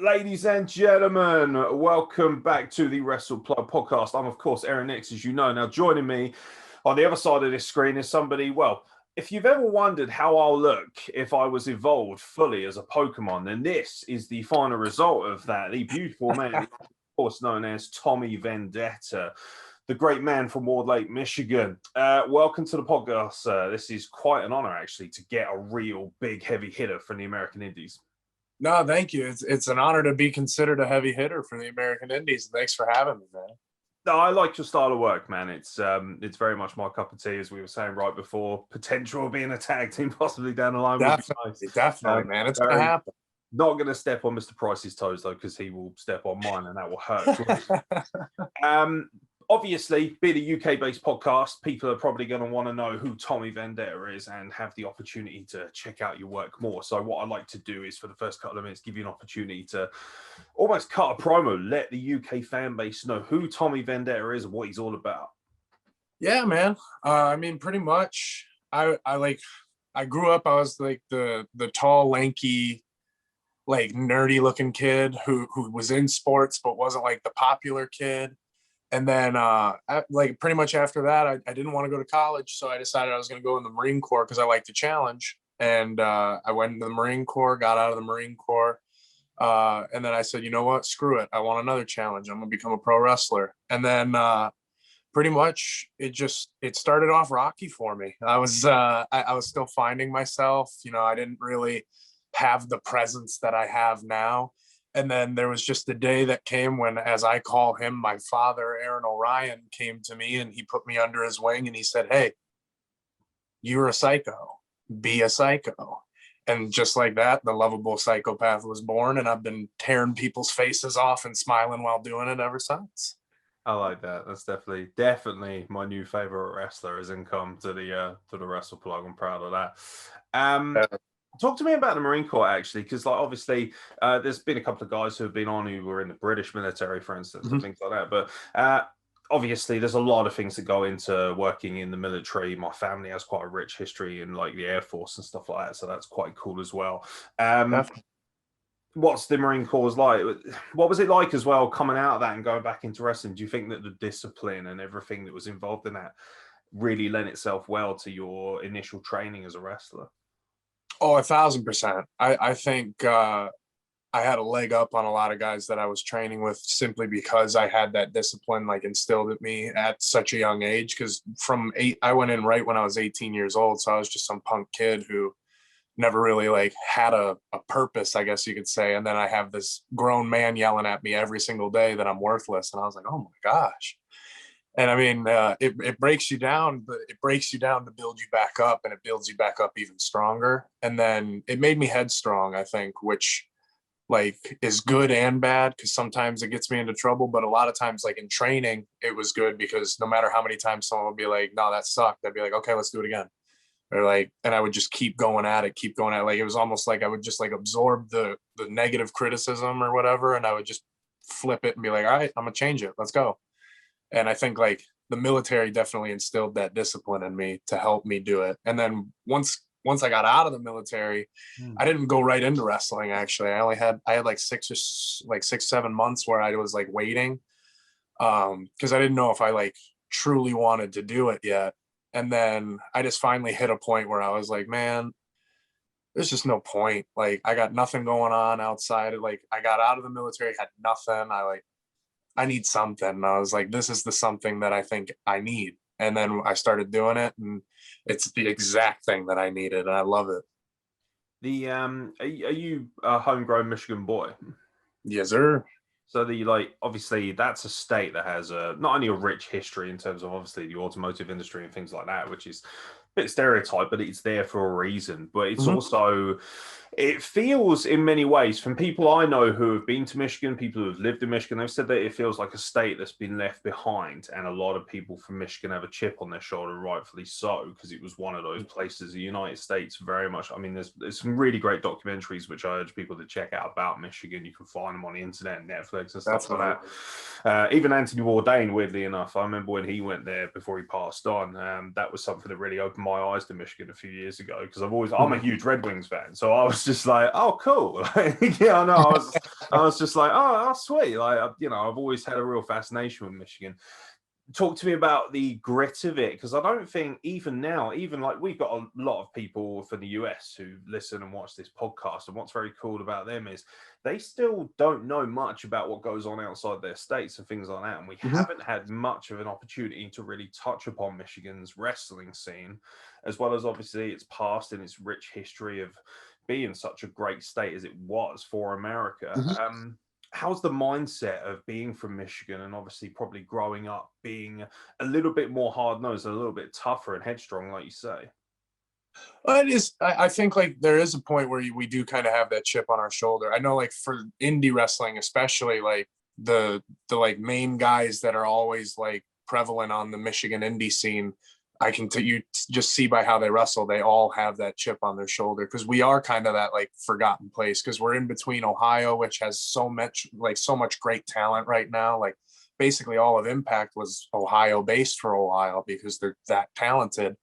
Ladies and gentlemen, welcome back to the Wrestle podcast. I'm, of course, Aeron, as you know. Now, joining me on the other side of this screen is somebody, well, if you've ever wondered how I'll look if I was evolved fully as a Pokemon, then this is the final result of that. The beautiful man, of course, known as Tommy Vendetta, the great man from Ward Lake, Michigan. Welcome to the podcast. This is quite an honor, actually, to get a real big heavy hitter from the American Indies. No, thank you. It's an honor to be considered a heavy hitter for the American Indies. Thanks for having me, man. No, I like your style of work, man. It's very much my cup of tea, as we were saying right before. Potential of being a tag team possibly down the line. Definitely, man. It's going to happen. Not going to step on Mr. Price's toes, though, because he will step on mine, and that will hurt. Obviously, being a UK-based podcast, people are probably going to want to know who Tommy Vendetta is and have the opportunity to check out your work more. So what I'd like to do is, for the first couple of minutes, give you an opportunity to almost cut a promo, let the UK fan base know who Tommy Vendetta is and what he's all about. Yeah, man. I mean, pretty much. I grew up, I was like the tall, lanky, like nerdy-looking kid who was in sports but wasn't like the popular kid. And then, like, pretty much after that, I didn't want to go to college, so I decided I was going to go in the Marine Corps because I like the challenge. And I went into the Marine Corps, got out of the Marine Corps, and then I said, you know what, screw it. I want another challenge. I'm going to become a pro wrestler. And then pretty much it started off rocky for me. I was still finding myself. You know, I didn't really have the presence that I have now. And then there was just a day that came when, as I call him, my father, Aeron came to me and he put me under his wing and he said, hey, you're a psycho, be a psycho. And just like that, the Loveable Psychopath was born, and I've been tearing people's faces off and smiling while doing it ever since. I like that. That's definitely my new favorite wrestler has come to the Wrestle plug. I'm proud of that. Talk to me about the Marine Corps, actually, because, like, obviously, there's been a couple of guys who have been on who were in the British military, for instance, and things like that. But obviously, there's a lot of things that go into working in the military. My family has quite a rich history in, like, the Air Force and stuff like that, so that's quite cool as well. What's the Marine Corps like? What was it like as well, coming out of that and going back into wrestling? Do you think that the discipline and everything that was involved in that really lent itself well to your initial training as a wrestler? Oh, 1,000%. I think I had a leg up on a lot of guys that I was training with simply because I had that discipline like instilled in me at such a young age. Because I went in right when I was 18 years old. So I was just some punk kid who never really like had a purpose, I guess you could say. And then I have this grown man yelling at me every single day that I'm worthless. And I was like, oh my gosh. And I mean, it breaks you down, but it breaks you down to build you back up, and it builds you back up even stronger. And then it made me headstrong, I think, which like is good and bad because sometimes it gets me into trouble. But a lot of times, like in training, it was good because no matter how many times someone would be like, no, that sucked, I'd be like, okay, let's do it again. Or like, and I would just keep going at it. Like, it was almost like I would just like absorb the negative criticism or whatever. And I would just flip it and be like, all right, I'm going to change it. Let's go. And I think like the military definitely instilled that discipline in me to help me do it. And then once I got out of the military, I didn't go right into wrestling. Actually, I had like 6-7 months where I was like waiting because I didn't know if I like truly wanted to do it yet. And then I just finally hit a point where I was like, man, there's just no point. Like, I got nothing going on outside. Like, I got out of the military, had nothing. I need something. And I was like, this is the something that I think I need. And then I started doing it, and it's the exact thing that I needed. And I love it. Are you a homegrown Michigan boy? Yes, sir. So obviously that's a state that has not only a rich history in terms of obviously the automotive industry and things like that, which is a bit stereotyped, but it's there for a reason. But it's also, it feels in many ways, from people I know who have been to Michigan, people who have lived in Michigan, they've said that it feels like a state that's been left behind. And a lot of people from Michigan have a chip on their shoulder, rightfully so, because it was one of those places, the United States, very much. I mean, there's some really great documentaries, which I urge people to check out about Michigan. You can find them on the internet, Netflix and stuff like that. Even Anthony Bourdain, weirdly enough, I remember when he went there before he passed on, that was something that really opened my eyes to Michigan a few years ago, because I'm a huge Red Wings fan. So I was just like, oh, cool. Yeah, I know. I was just like, oh, sweet. Like, you know, I've always had a real fascination with Michigan. Talk to me about the grit of it, because I don't think even now, even like we've got a lot of people from the US who listen and watch this podcast, and what's very cool about them is they still don't know much about what goes on outside their states and things like that, and we haven't had much of an opportunity to really touch upon Michigan's wrestling scene, as well as obviously its past and its rich history of being such a great state as it was for America. How's the mindset of being from Michigan and obviously probably growing up being a little bit more hard-nosed, a little bit tougher and headstrong, like you say? Well, it is. I think like there is a point where we do kind of have that chip on our shoulder. I know, like for indie wrestling, especially, like the like main guys that are always like prevalent on the Michigan indie scene. I can you just see by how they wrestle, they all have that chip on their shoulder, because we are kind of that like forgotten place, because we're in between Ohio, which has so much great talent right now. Like basically all of Impact was Ohio based for a while because they're that talented.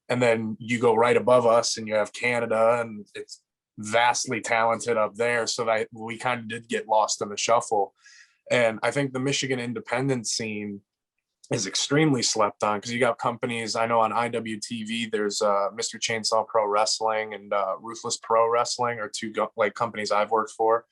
And then you go right above us and you have Canada, and it's vastly talented up there. So that we kind of did get lost in the shuffle. And I think the Michigan independent scene is extremely slept on, because you got companies, I know on IWTV, there's Mr. Chainsaw Pro Wrestling and Ruthless Pro Wrestling are two like companies I've worked for.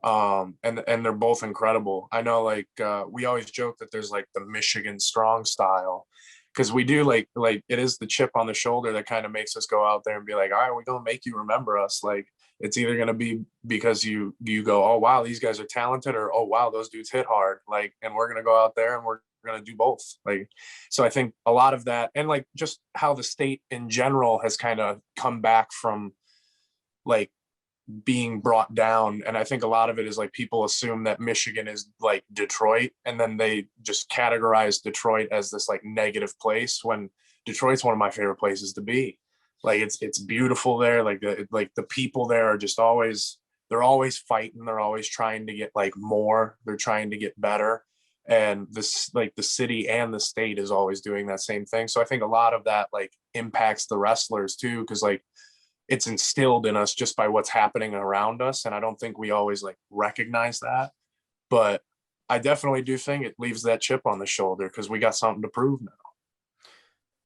And they're both incredible. I know, like we always joke that there's like the Michigan strong style, because we do like it is the chip on the shoulder that kind of makes us go out there and be like, all right, we're gonna make you remember us. Like it's either gonna be because you go, oh wow, these guys are talented, or oh wow, those dudes hit hard. Like, and we're gonna go out there and we're gonna do both. Like, so I think a lot of that, and like just how the state in general has kind of come back from like being brought down. And I think a lot of it is like people assume that Michigan is like Detroit, and then they just categorize Detroit as this like negative place, when Detroit's one of my favorite places to be. Like it's beautiful there. Like the people there are just always, they're always fighting, they're always trying to get like more, they're trying to get better. And this, like the city and the state is always doing that same thing. So I think a lot of that like impacts the wrestlers too, because like it's instilled in us just by what's happening around us. And I don't think we always like recognize that, but I definitely do think it leaves that chip on the shoulder, because we got something to prove now.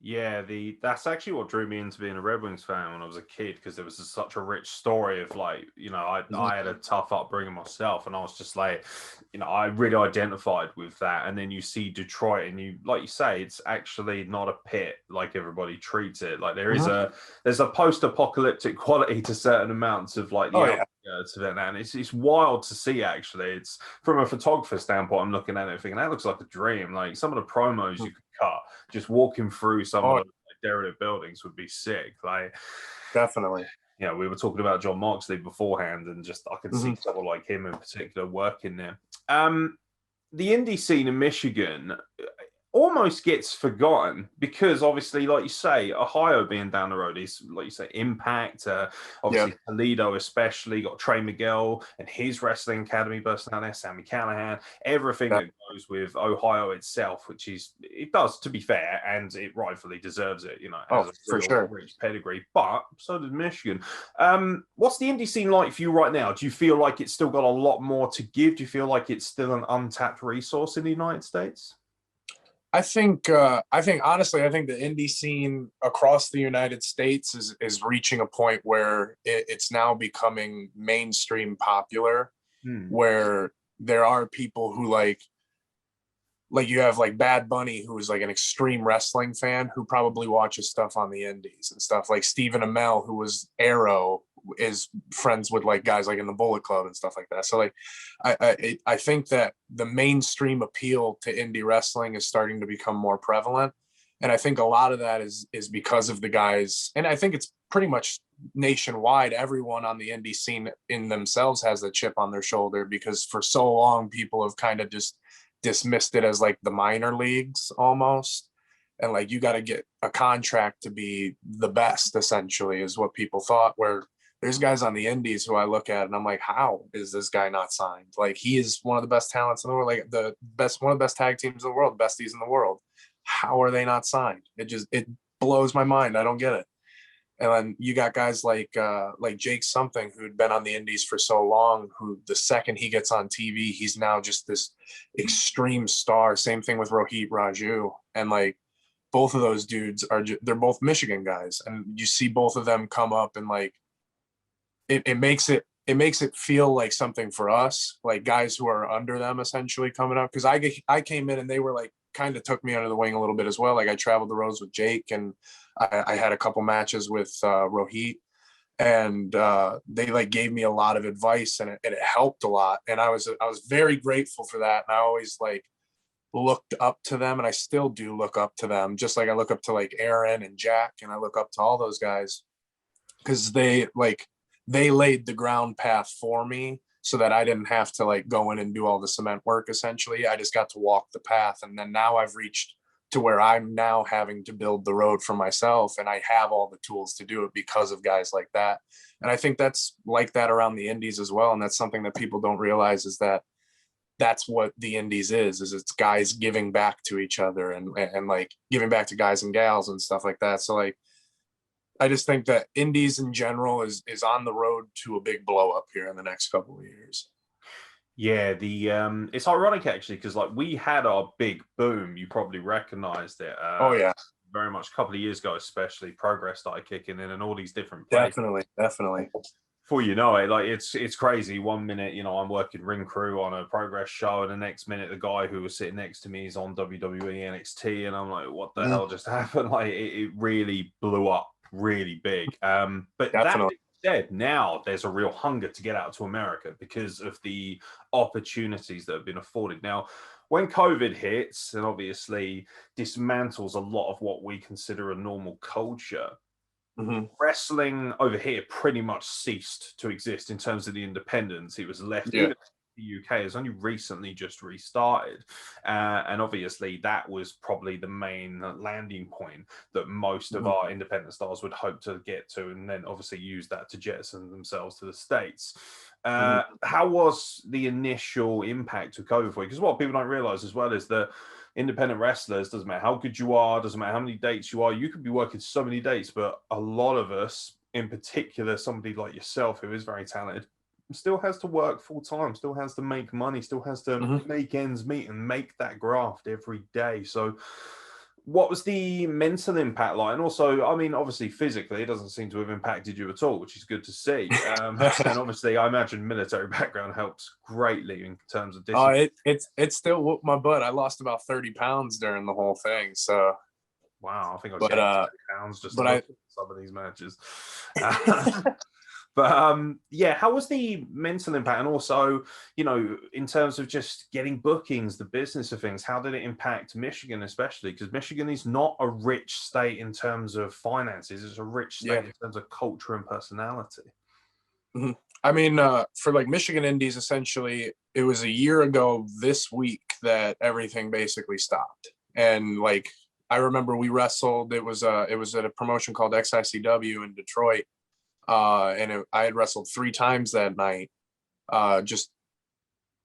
Yeah, that's actually what drew me into being a Red Wings fan when I was a kid, because there was such a rich story of like, you know, I had a tough upbringing myself, and I was just like, you know, I really identified with that. And then you see Detroit, and you, like you say, it's actually not a pit like everybody treats it. Like there's a post-apocalyptic quality to certain amounts of like the outskirts of it, and it's wild to see. Actually, it's from a photographer standpoint, I'm looking at it thinking that looks like a dream. Like some of the promos you could cut, just walking through some of the derelict buildings would be sick. Like Definitely. You know, we were talking about John Moxley beforehand, and just I could see someone like him in particular working there. The indie scene in Michigan almost gets forgotten, because obviously, like you say, Ohio being down the road is, like you say, Impact. Obviously, Toledo especially got Trey Miguel and his wrestling academy bursting out there, Sammy Callahan, everything that goes with Ohio itself, which is, it does, to be fair, and it rightfully deserves it, you know, has a for sure rich pedigree, but so did Michigan. What's the indie scene like for you right now? Do you feel like it's still got a lot more to give? Do you feel like it's still an untapped resource in the United States? I think honestly, I think the indie scene across the United States is reaching a point where it's now becoming mainstream popular, where there are people who like you have like Bad Bunny, who is like an extreme wrestling fan, who probably watches stuff on the indies and stuff. Like Stephen Amell, who was Aeron, is friends with like guys like in the Bullet Club and stuff like that. So like I think that the mainstream appeal to indie wrestling is starting to become more prevalent. And I think a lot of that is because of the guys, and I think it's pretty much nationwide, everyone on the indie scene in themselves has a chip on their shoulder, because for so long people have kind of just dismissed it as like the minor leagues almost. And like, you got to get a contract to be the best, essentially, is what people thought. Where there's guys on the indies who I look at and I'm like, how is this guy not signed? Like, he is one of the best talents in the world, like one of the best tag teams in the world, besties in the world. How are they not signed? It blows my mind. I don't get it. And then you got guys like Jake something, who'd been on the indies for so long, who the second he gets on TV, he's now just this extreme star. Same thing with Rohit Raju. And like both of those dudes they're both Michigan guys. And you see both of them come up, and like it makes it feel like something for us, like guys who are under them essentially coming up. Cause I came in and they were like, kind of took me under the wing a little bit as well. Like I traveled the roads with Jake, and I had a couple matches with Rohit, and they like gave me a lot of advice, and it helped a lot. And I was very grateful for that. And I always like looked up to them, and I still do look up to them, just like I look up to like Aeron and Jack, and I look up to all those guys, because they laid the ground path for me, so that I didn't have to like go in and do all the cement work. Essentially, I just got to walk the path. And then now I've reached to where I'm now having to build the road for myself, and I have all the tools to do it because of guys like that. And I think that's like that around the indies as well. And that's something that people don't realize, is that that's what the indies is it's guys giving back to each other, and like giving back to guys and gals and stuff like that. So like, I just think that indies in general is on the road to a big blow up here in the next couple of years. Yeah, it's ironic actually, because like we had our big boom. You probably recognized it. Oh yeah, very much a couple of years ago, especially Progress started kicking in, and all these different places. Definitely. Before you know it, like it's crazy. 1 minute, you know, I'm working ring crew on a Progress show, and the next minute, the guy who was sitting next to me is on WWE NXT, and I'm like, what the hell just happened? Like it really blew up really big. But Definitely. that said, now there's a real hunger to get out to America because of the opportunities that have been afforded. Now, when COVID hits and obviously dismantles a lot of what we consider a normal culture, wrestling over here pretty much ceased to exist in terms of the independence. It was left. Even the UK has only recently just restarted, and obviously that was probably the main landing point that most of our independent stars would hope to get to, and then obviously use that to jettison themselves to the States. How was the initial impact of COVID for you? Because what people don't realize as well is that independent wrestlers, doesn't matter how good you are, doesn't matter how many dates you are, you could be working so many dates, but a lot of us, in particular somebody like yourself who is very talented, still has to work full time, still has to make money, still has to make ends meet and make that graft every day. So what was the mental impact like? And also, I mean, obviously physically it doesn't seem to have impacted you at all, which is good to see. And obviously I imagine military background helps greatly in terms of discipline. It still whooped my butt. I lost about 30 pounds during the whole thing. So wow, I think I gained 30 pounds just some of these matches. But yeah, how was the mental impact? And also, you know, in terms of just getting bookings, the business of things, how did it impact Michigan, especially? Because Michigan is not a rich state in terms of finances. It's a rich state in terms of culture and personality. I mean, for like Michigan indies, essentially, it was a year ago this week that everything basically stopped. And like, I remember we wrestled, it was at a promotion called XICW in Detroit. I had wrestled 3 times that night. Just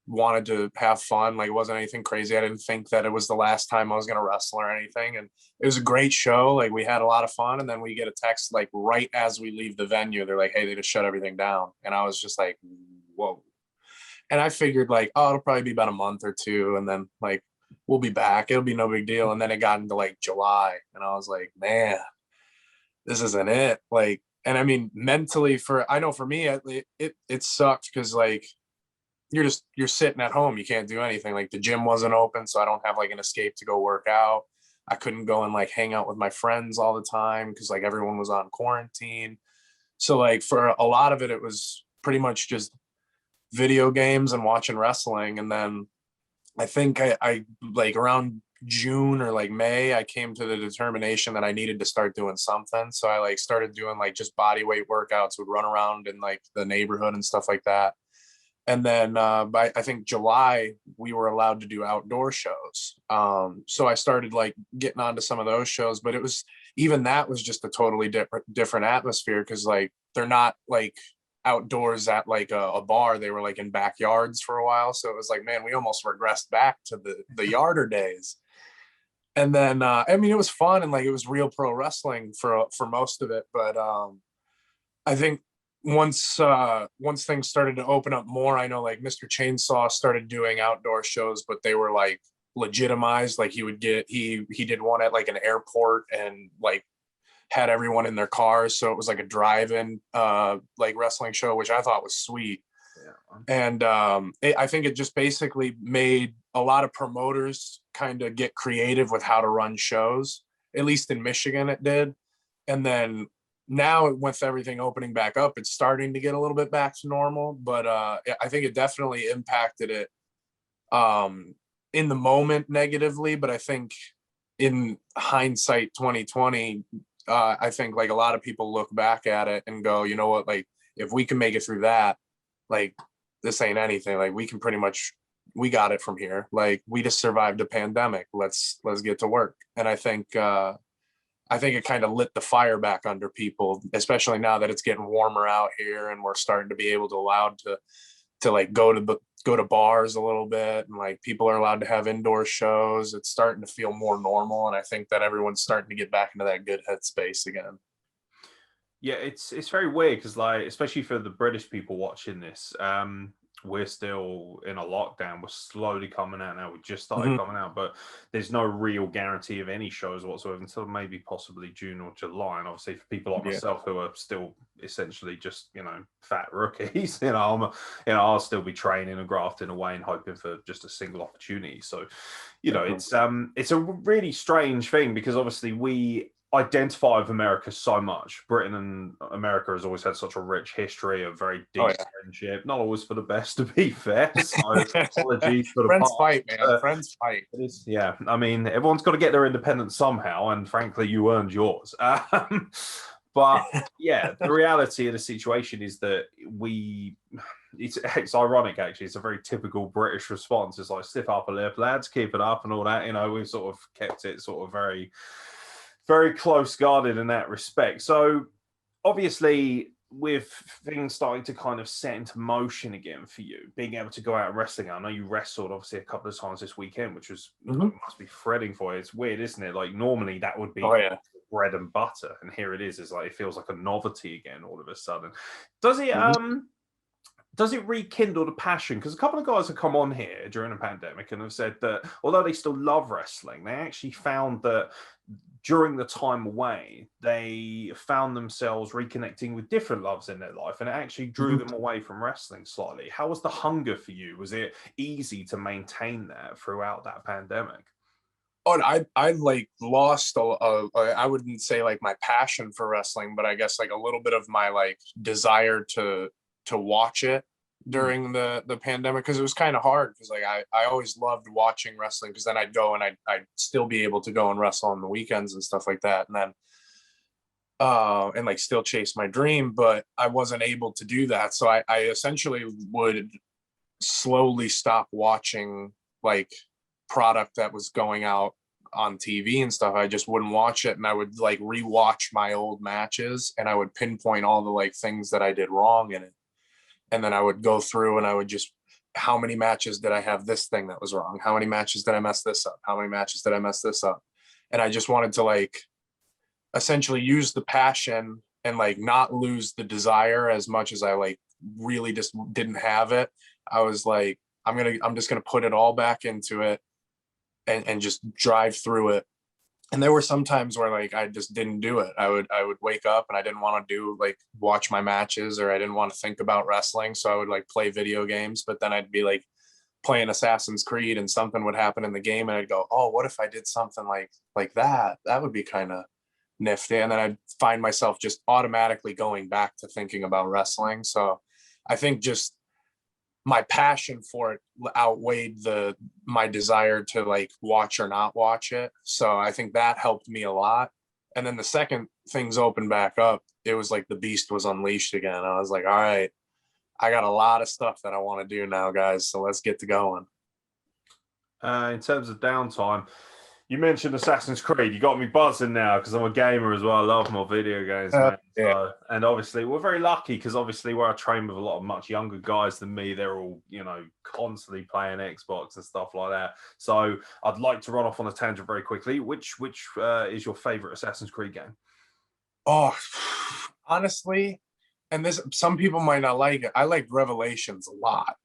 wanted to have fun. Like, it wasn't anything crazy. I didn't think that it was the last time I was going to wrestle or anything. And it was a great show. Like, we had a lot of fun. And then we get a text, like, right as we leave the venue, they're like, hey, they just shut everything down. And I was just like, whoa. And I figured, like, oh, it'll probably be about a month or 2. And then, like, we'll be back. It'll be no big deal. And then it got into, like, July. And I was like, man, this isn't it. Like, and I mean, mentally, I know for me, it sucked, because like you're sitting at home, you can't do anything. Like, the gym wasn't open, so I don't have like an escape to go work out. I couldn't go and like hang out with my friends all the time, because like everyone was on quarantine. So like for a lot of it, it was pretty much just video games and watching wrestling. And then I think I like around June or like May, I came to the determination that I needed to start doing something. So I like started doing like just body weight workouts, would run around in like the neighborhood and stuff like that. And then by I think July, we were allowed to do outdoor shows. So I started like getting onto some of those shows, but even that was just a totally different atmosphere, because like they're not like outdoors at like a bar. They were like in backyards for a while. So it was like, man, we almost regressed back to the yarder days. And then I mean, it was fun, and like it was real pro wrestling for most of it. But I think once things started to open up more, I know like Mr. Chainsaw started doing outdoor shows, but they were like legitimized. Like he did one at like an airport, and like had everyone in their cars, so it was like a drive-in like wrestling show, which I thought was sweet. Yeah. And I think it just basically made a lot of promoters kind of get creative with how to run shows. At least in Michigan, it did. And then now, with everything opening back up, it's starting to get a little bit back to normal. But I think it definitely impacted it in the moment negatively. But I think in hindsight, 2020, I think like a lot of people look back at it and go, you know what, like if we can make it through that, like this ain't anything. Like we can pretty much, we got it from here. Like we just survived a pandemic. Let's get to work. And I think it kind of lit the fire back under people, especially now that it's getting warmer out here and we're starting to be able to allowed to like go to bars a little bit, and like people are allowed to have indoor shows. It's starting to feel more normal, and I think that everyone's starting to get back into that good headspace again. Yeah, it's very weird because, like, especially for the British people watching this, we're still in a lockdown. We're slowly coming out now. We just started coming out, but there's no real guarantee of any shows whatsoever until maybe possibly June or July. And obviously, for people like myself who are still essentially just fat rookies, I'll still be training and grafting away and hoping for just a single opportunity. So, it's a really strange thing because obviously we identify with America so much. Britain and America has always had such a rich history of very deep friendship, not always for the best, to be fair. So apologies for the friends past. fight, man. Friends fight. Yeah, I mean, everyone's got to get their independence somehow, and frankly, you earned yours. But yeah, the reality of the situation is that it's ironic actually. It's a very typical British response. It's like stiff upper lip, lads, keep it up, and all that. We've sort of kept it sort of very, very close guarded in that respect. So obviously, with things starting to kind of set into motion again for you, being able to go out wrestling. I know you wrestled obviously a couple of times this weekend, which was must be threading for you. It's weird, isn't it? Like normally that would be bread and butter, and here it is. It's like it feels like a novelty again all of a sudden. Does it rekindle the passion? Because a couple of guys have come on here during the pandemic and have said that although they still love wrestling, they actually found that during the time away, they found themselves reconnecting with different loves in their life, and it actually drew them away from wrestling slightly. How was the hunger for you? Was it easy to maintain that throughout that pandemic? Oh, I like lost I wouldn't say like my passion for wrestling, but I guess like a little bit of my like desire to watch it during the pandemic, because it was kind of hard because like I always loved watching wrestling, because then I'd go and I'd still be able to go and wrestle on the weekends and stuff like that, and then and like still chase my dream, but I wasn't able to do that. So I essentially would slowly stop watching like product that was going out on TV and stuff. I just wouldn't watch it, and I would like rewatch my old matches, and I would pinpoint all the like things that I did wrong in it. And then I would go through and I would just, how many matches did I have this thing that was wrong? How many matches did I mess this up? How many matches did I mess this up? And I just wanted to like essentially use the passion and like not lose the desire as much as I like really just didn't have it. I was like, I'm just gonna put it all back into it and just drive through it. And there were some times where like I just didn't do it. I would wake up and I didn't want to do like watch my matches, or I didn't want to think about wrestling, so I would like play video games. But then I'd be like playing Assassin's Creed and something would happen in the game, and I'd go, oh, what if I did something like that? That would be kind of nifty. And then I'd find myself just automatically going back to thinking about wrestling. So I think just my passion for it outweighed my desire to like watch or not watch it. So I think that helped me a lot. And then the second things opened back up, it was like the beast was unleashed again. I was like, all right, I got a lot of stuff that I want to do now, guys. So let's get to going. In terms of downtime, You mentioned Assassin's Creed. You got me buzzing now because I'm a gamer as well. I love my video games, man. Yeah. So, and obviously, we're very lucky because obviously, where I train with a lot of much younger guys than me, they're all, constantly playing Xbox and stuff like that. So, I'd like to run off on a tangent very quickly. Which is your favorite Assassin's Creed game? Oh, honestly, and this some people might not like it. I like Revelations a lot.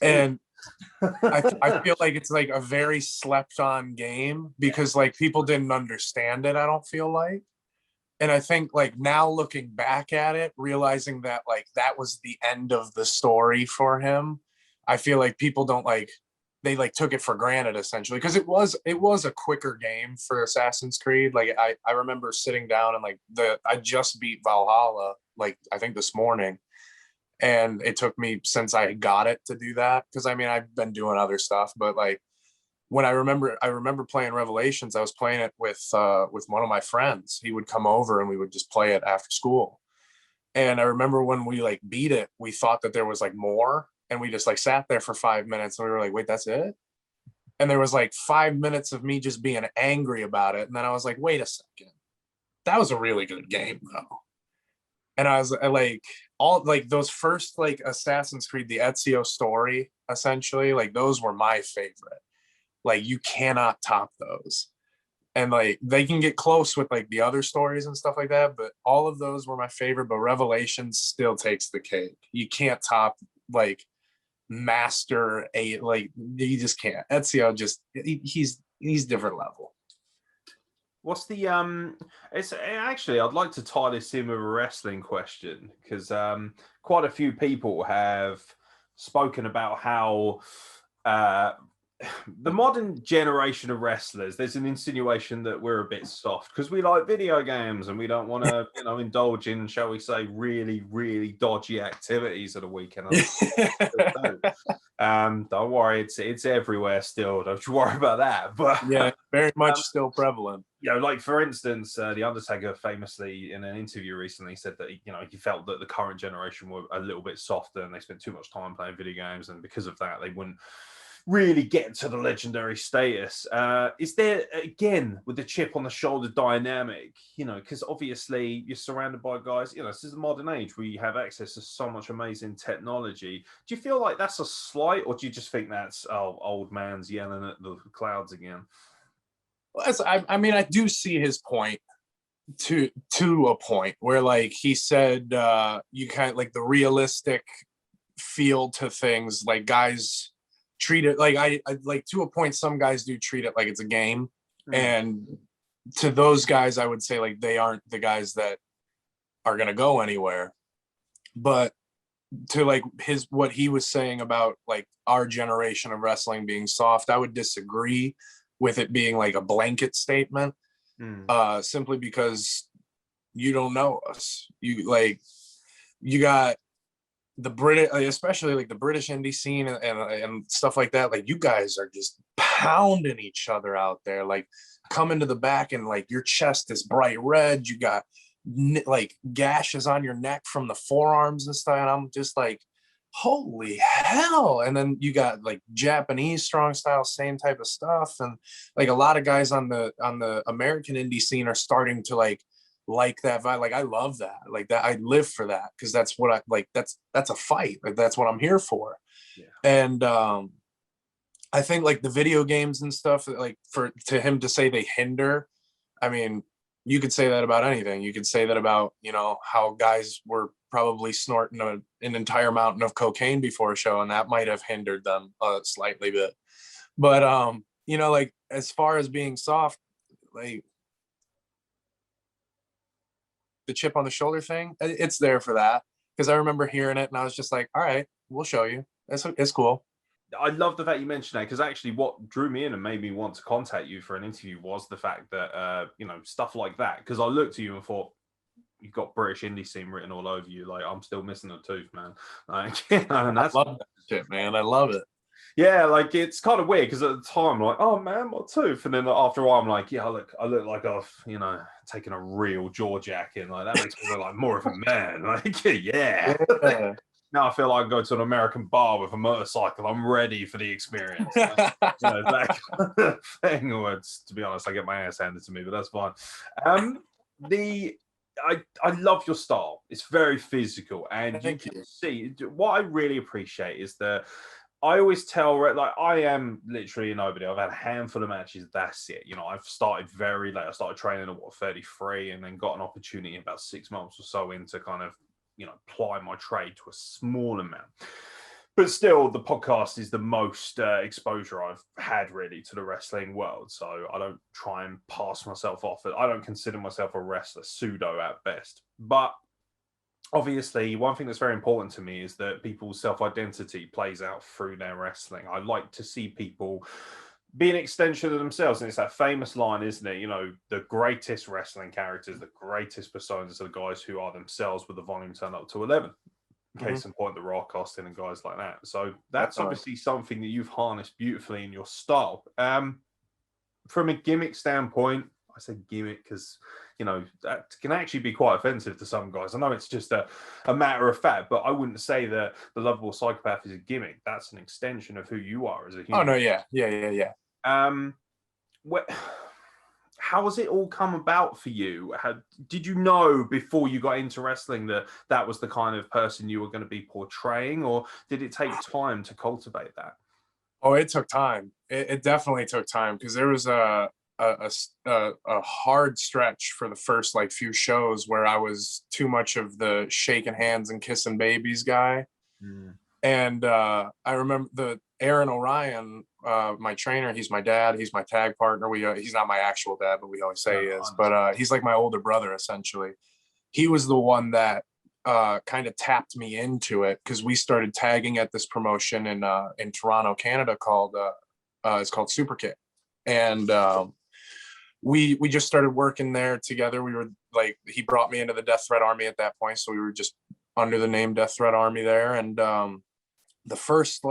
And I feel like it's like a very slept on game because like people didn't understand it, I don't feel like. And I think like now looking back at it, realizing that like that was the end of the story for him, I feel like people don't like they like took it for granted essentially because it was a quicker game for Assassin's Creed. Like I remember sitting down and like I just beat Valhalla like I think this morning, and it took me since I got it to do that because I mean I've been doing other stuff, but like when I remember playing Revelations, I was playing it with one of my friends. He would come over and we would just play it after school. And I remember when we like beat it, we thought that there was like more, and we just like sat there for 5 minutes and we were like, wait, that's it? And there was like 5 minutes of me just being angry about it. And then I was like, wait a second, that was a really good game though. And I was like, all like those first like Assassin's Creed, the Ezio story, essentially, like those were my favorite. Like you cannot top those. And like they can get close with like the other stories and stuff like that, but all of those were my favorite. But Revelations still takes the cake. You can't top like Master A, like you just can't. Ezio just he's different level. What's the it's actually I'd like to tie this in with a wrestling question because quite a few people have spoken about how the modern generation of wrestlers, there's an insinuation that we're a bit soft because we like video games and we don't want to, indulge in, shall we say, really, really dodgy activities at a weekend. Don't worry, it's everywhere still. Don't you worry about that. But yeah, very much still prevalent. Like for instance, the Undertaker famously in an interview recently said that he felt that the current generation were a little bit softer and they spent too much time playing video games, and because of that, they wouldn't really get to the legendary status. Is there, again, with the chip on the shoulder dynamic, because obviously you're surrounded by guys, this is a modern age where you have access to so much amazing technology. Do you feel like that's a slight, or do you just think that's, old man's yelling at the clouds again? Well, I mean, I do see his point to a point where like he said, you kind of like the realistic feel to things, like guys treat it like I like to a point. Some guys do treat it like it's a game, and to those guys, I would say like they aren't the guys that are gonna go anywhere. But to like what he was saying about like our generation of wrestling being soft, I would disagree with it being like a blanket statement, simply because you don't know us. You got the British, especially like the British indie scene and stuff like that. Like you guys are just pounding each other out there, like coming to the back and like your chest is bright red. You got like gashes on your neck from the forearms and stuff. And I'm just like, holy hell. And then you got like Japanese strong style, same type of stuff. And like a lot of guys on the American indie scene are starting to like that vibe. Like I love that, like that. I live for that because that's what I like. That's a fight. Like that's what I'm here for. Yeah. And I think like the video games and stuff, like to him to say they hinder, I mean, you could say that about anything. You could say that about how guys were probably snorting an entire mountain of cocaine before a show, and that might have hindered them a slightly bit. But like as far as being soft, like the chip on the shoulder thing, it's there for that, because I remember hearing it and I was just like, all right, we'll show you. It's cool. I love the fact you mentioned that, because actually what drew me in and made me want to contact you for an interview was the fact that stuff like that, because I looked at you and thought, you've got British indie scene written all over you. Like, I'm still missing a tooth, man. Like, and that's, I love that shit, man. I love it. Yeah, like it's kind of weird because at the time, I'm like, oh man, my tooth, and then after a while, I'm like, yeah, I look like I've taken a real jaw jack in. Like that makes me look like more of a man. Like, yeah. now I feel like I go to an American bar with a motorcycle. I'm ready for the experience. That kind of thing. Or to be honest, I get my ass handed to me, but that's fine. I love your style. It's very physical, and you can see what I really appreciate is that I always tell, like, I am literally nobody. I've had a handful of matches. That's it. I've started very late. I started training at 33, and then got an opportunity about 6 months or so into kind of, ply my trade to a small amount. But still, the podcast is the most exposure I've had really to the wrestling world. So I don't try and pass myself off. I don't consider myself a wrestler, pseudo at best. But obviously, one thing that's very important to me is that people's self-identity plays out through their wrestling. I like to see people be an extension of themselves. And it's that famous line, isn't it? The greatest wrestling characters, the greatest personas are the guys who are themselves with the volume turned up to 11. Case in point, the Raw Austin and guys like that. So that's obviously something that you've harnessed beautifully in your style. From a gimmick standpoint, I say gimmick because, that can actually be quite offensive to some guys. I know it's just a matter of fact, but I wouldn't say that the Loveable Psychopath is a gimmick. That's an extension of who you are as a human. Oh, no, yeah. How has it all come about for you? Did you know before you got into wrestling that was the kind of person you were going to be portraying, or did it take time to cultivate that? Oh, it took time. It definitely took time because there was a hard stretch for the first like few shows where I was too much of the shaking hands and kissing babies guy. And I remember the Aeron Orion, my trainer, he's my dad, he's my tag partner. He's not my actual dad, but we always say he is. But he's like my older brother, essentially. He was the one that kind of tapped me into it because we started tagging at this promotion in Toronto, Canada called it's called Super Kick. And we just started working there together. We were like, he brought me into the Death Threat Army at that point. So we were just under the name Death Threat Army there. And the first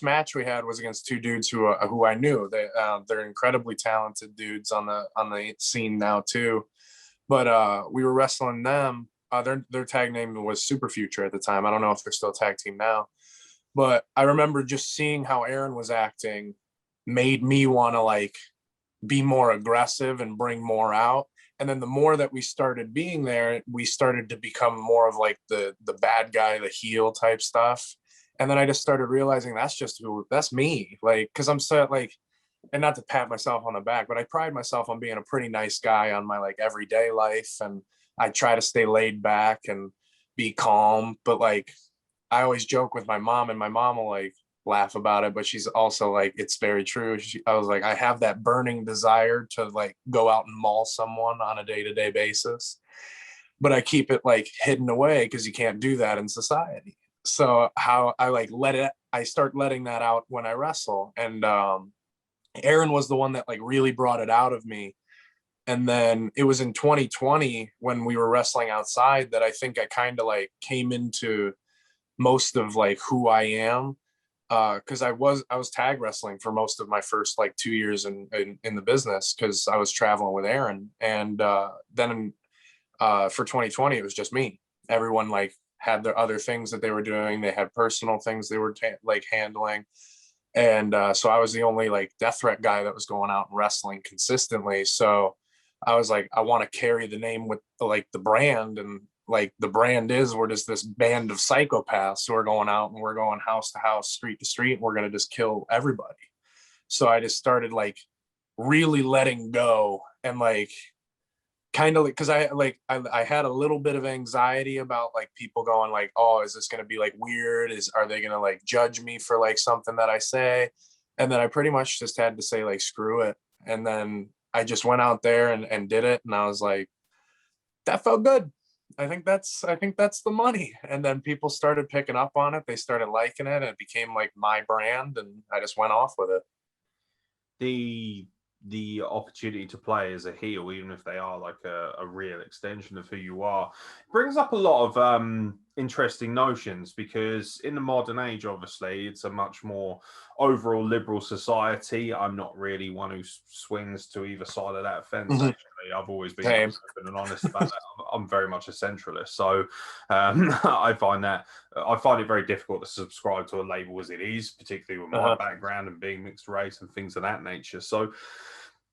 match we had was against two dudes who I knew. They're incredibly talented dudes on the scene now too. But we were wrestling them. Their tag name was Super Future at the time. I don't know if they're still a tag team now. But I remember just seeing how Aeron was acting made me want to like be more aggressive and bring more out. And then the more that we started being there, we started to become more of like the bad guy, the heel type stuff. And then I just started realizing that's me. Like, cause I'm so like, and not to pat myself on the back, but I pride myself on being a pretty nice guy on my like everyday life. And I try to stay laid back and be calm. But like, I always joke with my mom, and my mom will like laugh about it, but she's also like, it's very true. I was like, I have that burning desire to like go out and maul someone on a day-to-day basis, but I keep it like hidden away because you can't do that in society. So how I like I start letting that out when I wrestle. And Aeron was the one that like really brought it out of me. And then it was in 2020 when we were wrestling outside that I think I kind of like came into most of like who I am. Because I was tag wrestling for most of my first like 2 years in the business because I was traveling with Aeron. And then for 2020, it was just me. Everyone like had their other things that they were doing. They had personal things they were like handling. And so I was the only like Death Threat guy that was going out and wrestling consistently. So I was like, I want to carry the name with like the brand. And like the brand is, we're just this band of psychopaths who are going out and we're going house to house, street to street, and we're going to just kill everybody. So I just started like really letting go and like kind of like, because I had a little bit of anxiety about like people going like, oh, is this going to be like weird? Are they going to like judge me for like something that I say? And then I pretty much just had to say like, screw it. And then I just went out there and did it. And I was like, that felt good. I think that's the money. And then people started picking up on it. They started liking it. And it became like my brand. And I just went off with it. The opportunity to play as a heel, even if they are like a real extension of who you are, brings up a lot of interesting notions, because in the modern age, obviously, it's a much more overall liberal society. I'm not really one who swings to either side of that fence. Actually, I've always been Same. open and honest about that. I'm very much a centralist, so I find it very difficult to subscribe to a label as it is, particularly with my background and being mixed race and things of that nature. So,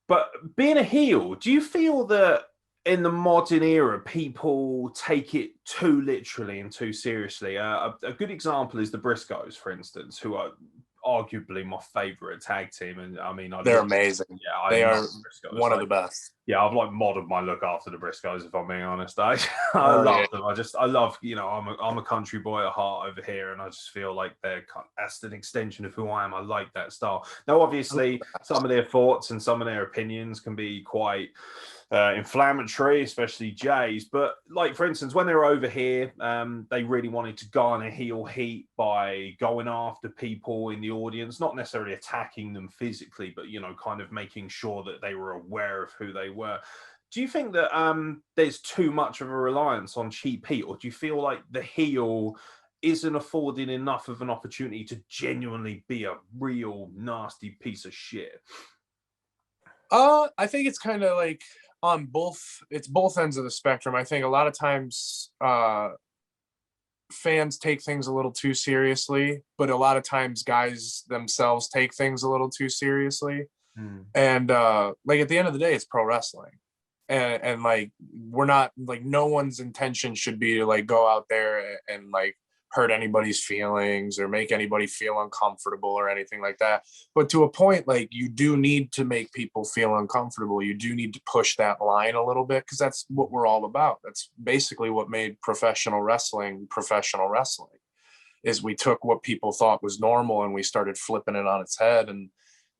but being a heel, do you feel that in the modern era, people take it too literally and too seriously? A good example is the Briscoes, for instance, who are arguably my favorite tag team. And I mean, they're amazing. Yeah, they are one of the best. Yeah, I've like modeled my look after the Briscoes, if I'm being honest. I love them. I love, I'm a country boy at heart over here, and I just feel like that's an extension of who I am. I like that style. Now, obviously, some of their thoughts and some of their opinions can be quite inflammatory, especially Jay's. But like, for instance, when they were over here, they really wanted to garner heel heat by going after people in the audience, not necessarily attacking them physically, but kind of making sure that they were aware of who they were. Do you think that there's too much of a reliance on cheap heat, or do you feel like the heel isn't affording enough of an opportunity to genuinely be a real nasty piece of shit? I think it's kind of like on both ends of the spectrum. I think a lot of times fans take things a little too seriously, but a lot of times guys themselves take things a little too seriously. And like at the end of the day, it's pro wrestling. And like, we're not like, no one's intention should be to like go out there and like hurt anybody's feelings or make anybody feel uncomfortable or anything like that. But to a point, like, you do need to make people feel uncomfortable. You do need to push that line a little bit, because that's what we're all about. That's basically what made professional wrestling, is we took what people thought was normal and we started flipping it on its head. And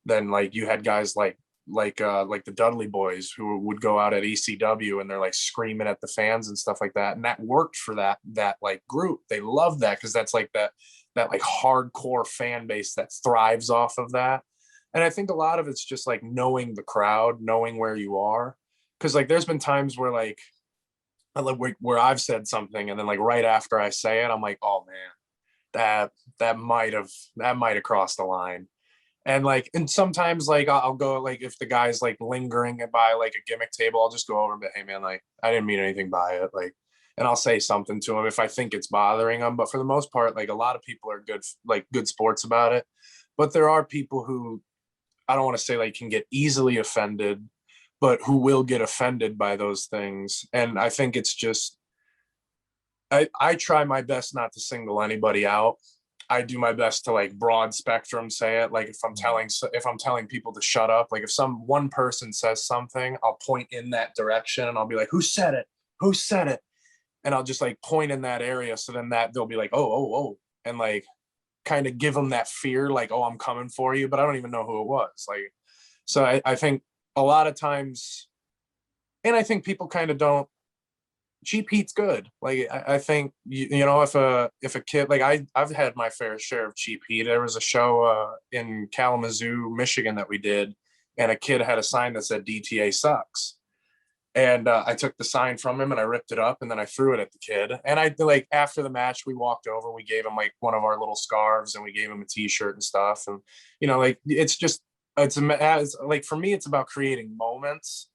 then like you had guys like the Dudley Boys who would go out at ECW and they're like screaming at the fans and stuff like that. And that worked for that like group. They love that because that's like that like hardcore fan base that thrives off of that. And I think a lot of it's just like knowing the crowd, knowing where you are. Cause like there's been times where like where I've said something and then like right after I say it, I'm like, oh man, that might have crossed the line. And sometimes like I'll go, like if the guy's like lingering by like a gimmick table, I'll just go over and be, hey man, like I didn't mean anything by it, like, and I'll say something to him if I think it's bothering him. But for the most part, like a lot of people are good sports about it, but there are people who, I don't want to say like can get easily offended, but who will get offended by those things. And I think it's just, I try my best not to single anybody out. I do my best to like broad spectrum say it. Like if I'm telling people to shut up, like if one person says something, I'll point in that direction and I'll be like, who said it? And I'll just like point in that area. So then that they'll be like, oh, and like kind of give them that fear, like, oh, I'm coming for you, but I don't even know who it was. Like, so I think a lot of times, and I think people kind of don't, cheap heat's good. Like I think you know, if a kid, like I've had my fair share of cheap heat. There was a show in Kalamazoo, Michigan that we did, and a kid had a sign that said DTA sucks. And I took the sign from him and I ripped it up and then I threw it at the kid. And I like after the match, we walked over, we gave him like one of our little scarves and we gave him a t-shirt and stuff. And you know, like it's like for me, it's about creating moments.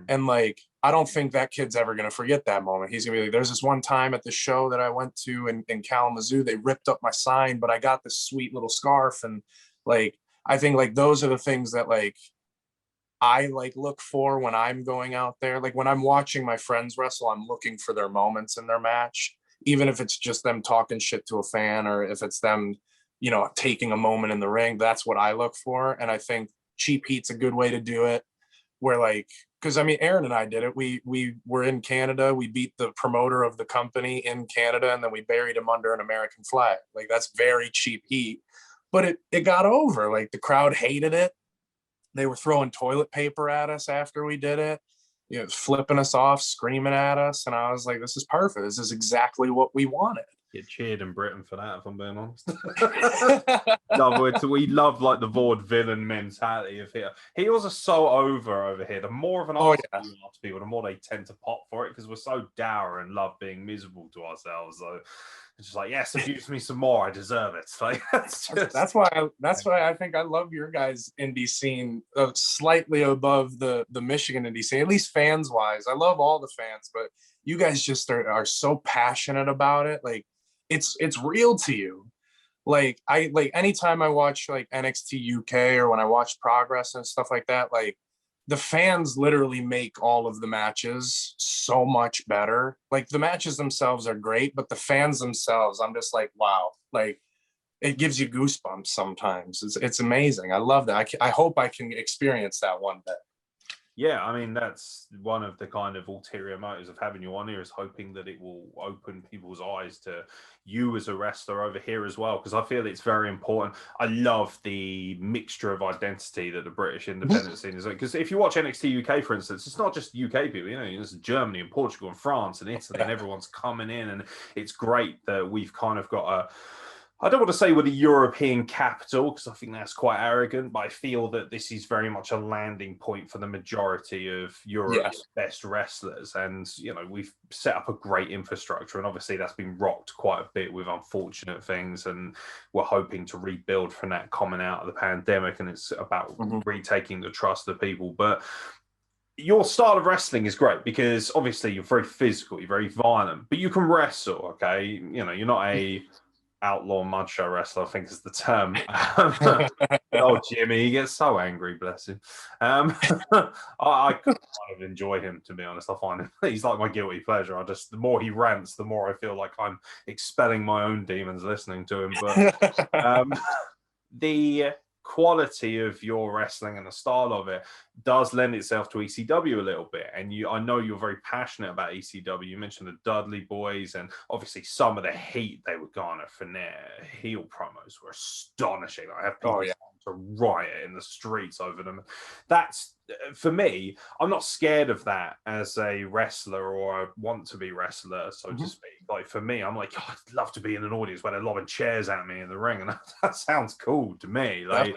And like, I don't think that kid's ever going to forget that moment. He's gonna be like, there's this one time at the show that I went to in Kalamazoo, they ripped up my sign, but I got this sweet little scarf. And like, I think like those are the things that like I like look for when I'm going out there. Like when I'm watching my friends wrestle, I'm looking for their moments in their match, even if it's just them talking shit to a fan or if it's them, you know, taking a moment in the ring. That's what I look for. And I think cheap heat's a good way to do it, where like, because I mean, Aeron and I did it. We were in Canada. We beat the promoter of the company in Canada, and then we buried him under an American flag. Like that's very cheap heat, but it got over. Like the crowd hated it. They were throwing toilet paper at us after we did it, you know, flipping us off, screaming at us, and I was like, "This is perfect. This is exactly what we wanted." Get cheered in Britain for that, if I'm being honest. In other words, we love like the vaudevillain mentality of here. Heels are so over here. The more of an arse you are to people, the more they tend to pop for it because we're so dour and love being miserable to ourselves. So It's just like, yes, abuse me some more. I deserve it. Like that's why I think I love your guys' indie scene slightly above the Michigan indie scene, at least fans wise. I love all the fans, but you guys just are so passionate about it. Like it's real to you. Like I like anytime I watch like NXT UK or when I watch Progress and stuff like that, like the fans literally make all of the matches so much better. Like the matches themselves are great, but the fans themselves, I'm just like, wow, like it gives you goosebumps sometimes. It's amazing. I love that. I hope I can experience that one day. Yeah, I mean, that's one of the kind of ulterior motives of having you on here, is hoping that it will open people's eyes to you as a wrestler over here as well, because I feel it's very important. I love the mixture of identity that the British independent scene is, because if you watch NXT UK, for instance, it's not just UK people, you know, it's Germany and Portugal and France and Italy, and everyone's coming in, and it's great that we've kind of got a, I don't want to say we're the European capital, because I think that's quite arrogant, but I feel that this is very much a landing point for the majority of Europe's best wrestlers. And, you know, we've set up a great infrastructure, and obviously that's been rocked quite a bit with unfortunate things. And we're hoping to rebuild from that coming out of the pandemic. And it's about retaking the trust of people. But your style of wrestling is great because obviously you're very physical, you're very violent, but you can wrestle, okay? You know, you're not a outlaw macho wrestler, I think is the term. Oh, Jimmy, he gets so angry, bless him. I kind of enjoy him, to be honest. I find him, he's like my guilty pleasure. The more he rants, the more I feel like I'm expelling my own demons listening to him. But the quality of your wrestling and the style of it does lend itself to ECW a little bit. And I know you're very passionate about ECW. You mentioned the Dudley Boys, and obviously some of the heat they were garner from their heel promos were astonishing. I have people to riot in the streets over them. That's, for me, I'm not scared of that as a wrestler or a want to be wrestler, so to speak. Like for me, I'm like, oh, I'd love to be in an audience where they're lobbing chairs at me in the ring, and that sounds cool to me. Like,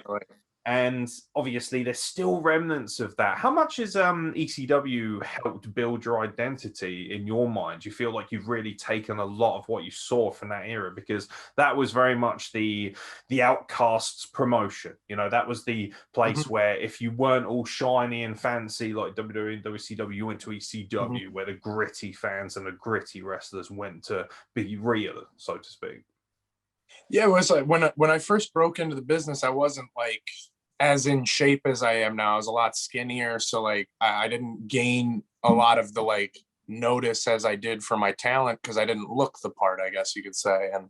and obviously there's still remnants of that. How much has ECW helped build your identity in your mind? Do you feel like you've really taken a lot of what you saw from that era? Because that was very much the outcasts promotion. You know, that was the place where if you weren't all shiny and fancy like WWE and WCW, you went to ECW, where the gritty fans and the gritty wrestlers went to be real, so to speak. Yeah, it was like when I first broke into the business, I wasn't like as in shape as I am now. I was a lot skinnier, so like I didn't gain a lot of the like notice as I did for my talent because I didn't look the part, I guess you could say. And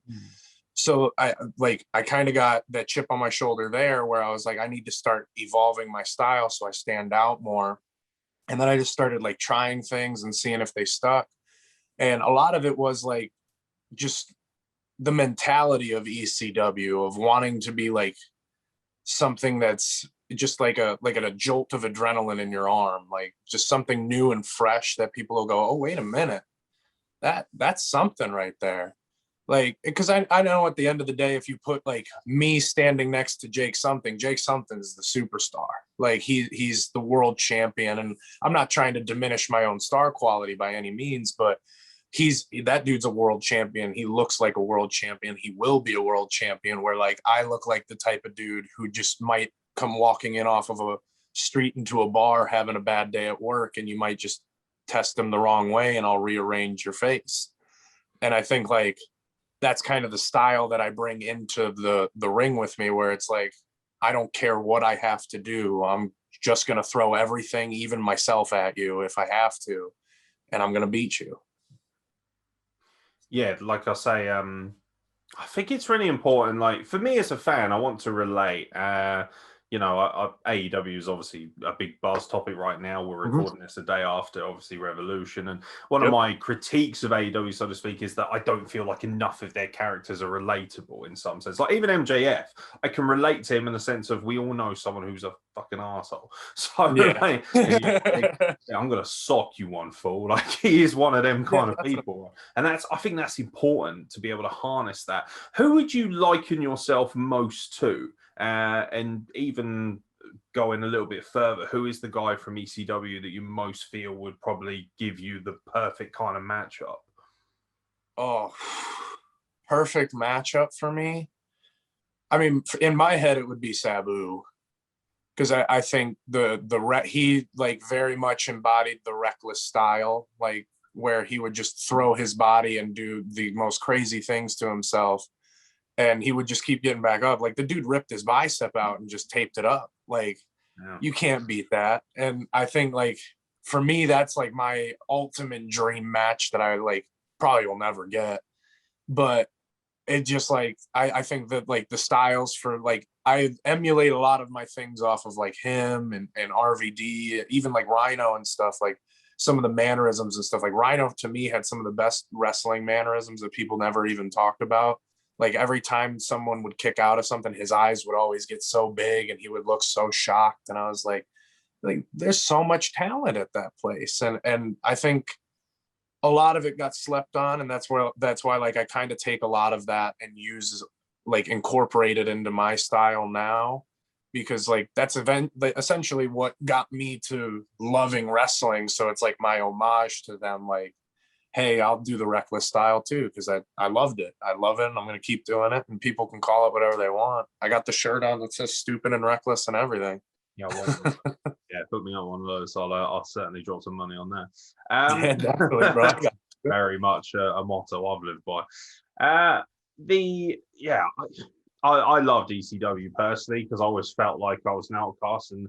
so I kind of got that chip on my shoulder there, where I was like, I need to start evolving my style so I stand out more. And then I just started like trying things and seeing if they stuck. And a lot of it was like just the mentality of ECW, of wanting to be like something that's just like a jolt of adrenaline in your arm, like just something new and fresh that people will go, oh, wait a minute, that's something right there. Like, because I know at the end of the day, if you put like me standing next to Jake something's the superstar. Like he's the world champion, and I'm not trying to diminish my own star quality by any means, but that dude's a world champion. He looks like a world champion. He will be a world champion, where like I look like the type of dude who just might come walking in off of a street into a bar having a bad day at work, and you might just test him the wrong way and I'll rearrange your face. And I think like that's kind of the style that I bring into the ring with me, where it's like, I don't care what I have to do. I'm just going to throw everything, even myself, at you if I have to, and I'm going to beat you. Yeah, like I say, I think it's really important. Like for me as a fan, I want to relate. You know, AEW is obviously a big buzz topic right now. We're recording this the day after, obviously, Revolution. And one of my critiques of AEW, so to speak, is that I don't feel like enough of their characters are relatable in some sense. Like even MJF, I can relate to him in the sense of we all know someone who's a fucking asshole. So like, I'm going to sock you one, fool. Like he is one of them kind of people. And I think that's important to be able to harness that. Who would you liken yourself most to? And even going a little bit further, who is the guy from ECW that you most feel would probably give you the perfect kind of matchup? Oh, perfect matchup for me, I mean, in my head, it would be Sabu, because I think he like very much embodied the reckless style, like where he would just throw his body and do the most crazy things to himself, and he would just keep getting back up. Like the dude ripped his bicep out and just taped it up. Like Yeah. you can't beat that. And I think like for me, that's like my ultimate dream match that I like probably will never get. But it just like I think that like the styles for like I emulate a lot of my things off of like him and RVD, even like Rhino and stuff, like some of the mannerisms and stuff. Like Rhino to me had some of the best wrestling mannerisms that people never even talked about. Like every time someone would kick out of something, his eyes would always get so big and he would look so shocked. And I was like there's so much talent at that place. And I think a lot of it got slept on, and that's why like I kind of take a lot of that and use like incorporate it into my style now, because like that's essentially what got me to loving wrestling. So it's like my homage to them, like, hey, I'll do the reckless style too, because I loved it. I love it, and I'm gonna keep doing it, and people can call it whatever they want. I got the shirt on that says stupid and reckless and everything. Yeah, yeah, put me on one of those. I'll certainly drop some money on that. Yeah, definitely, bro. Very much a motto I've lived by. I loved ECW personally because I always felt like I was an outcast. And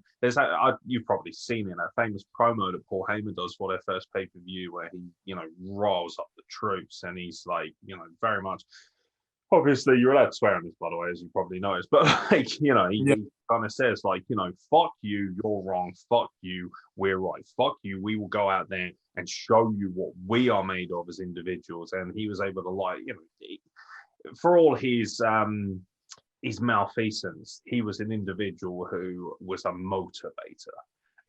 you've probably seen it, that famous promo that Paul Heyman does for their first pay-per-view, where he riles up the troops, and he's like, very much. Obviously, you're allowed to swear on this, by the way, as you probably noticed. But like, he kind of says, like, fuck you, you're wrong. Fuck you, we're right. Fuck you, we will go out there and show you what we are made of as individuals. And he was able to, like, for all his malfeasance, he was an individual who was a motivator.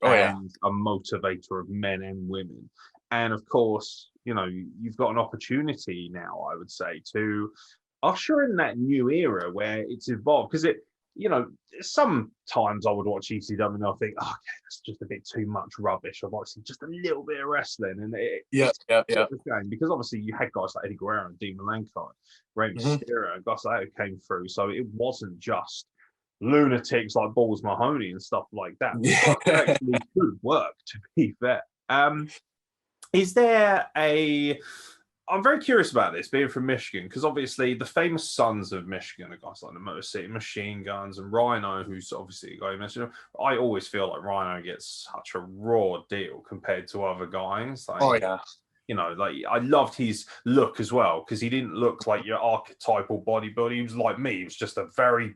A motivator of men and women. And of course, you've got an opportunity now, I would say, to usher in that new era where it's evolved. Because sometimes I would watch ECW and I'll think, okay, that's just a bit too much rubbish. I'd like to see just a little bit of wrestling. And it's going, because obviously you had guys like Eddie Guerrero and Dean Malenko, Rey Mysterio, and guys like that who came through. So it wasn't just lunatics like Balls Mahoney and stuff like that. Yeah. It actually could work, to be fair. Is there I'm very curious about this, being from Michigan, because obviously the famous sons of Michigan are guys like the Motor City Machine Guns and Rhino, who's obviously a guy you mentioned. I always feel like Rhino gets such a raw deal compared to other guys. Like, like I loved his look as well, because he didn't look like your archetypal bodybuilder. He was like me. He was just a very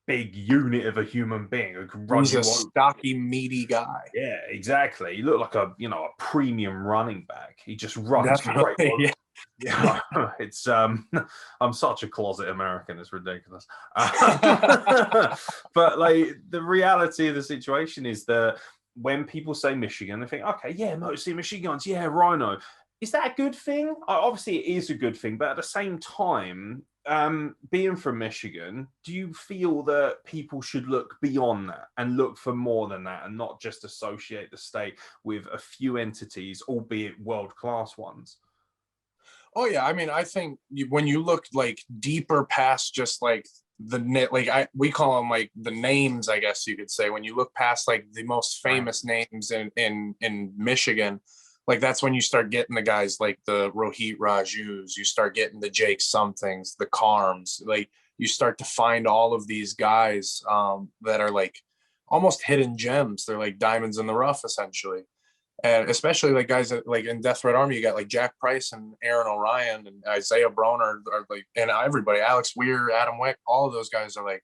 big unit of a human being who could run. He's a stocky, meaty guy. Yeah, exactly. He looked like a premium running back. He just runs great. Yeah, it's I'm such a closet American. It's ridiculous. But like the reality of the situation is that when people say Michigan, they think, okay, yeah, Motor City Machine Guns, yeah, Rhino. Is that a good thing? Obviously, it is a good thing, but at the same time, being from Michigan, do you feel that people should look beyond that and look for more than that, and not just associate the state with a few entities, albeit world-class ones? Oh yeah, I mean, I think when you look like deeper past just like we call them like the names, I guess you could say. When you look past like the most famous names in Michigan, like that's when you start getting the guys like the Rohit Rajus, you start getting the Jake Somethings, the Carms. Like you start to find all of these guys that are like almost hidden gems. They're like diamonds in the rough, essentially. And especially like guys that, like in Death Threat Army, you got like Jack Price and Aaron Orion and Isaiah Broner are like, and everybody, Alex Weir, Adam Wick, all of those guys are like,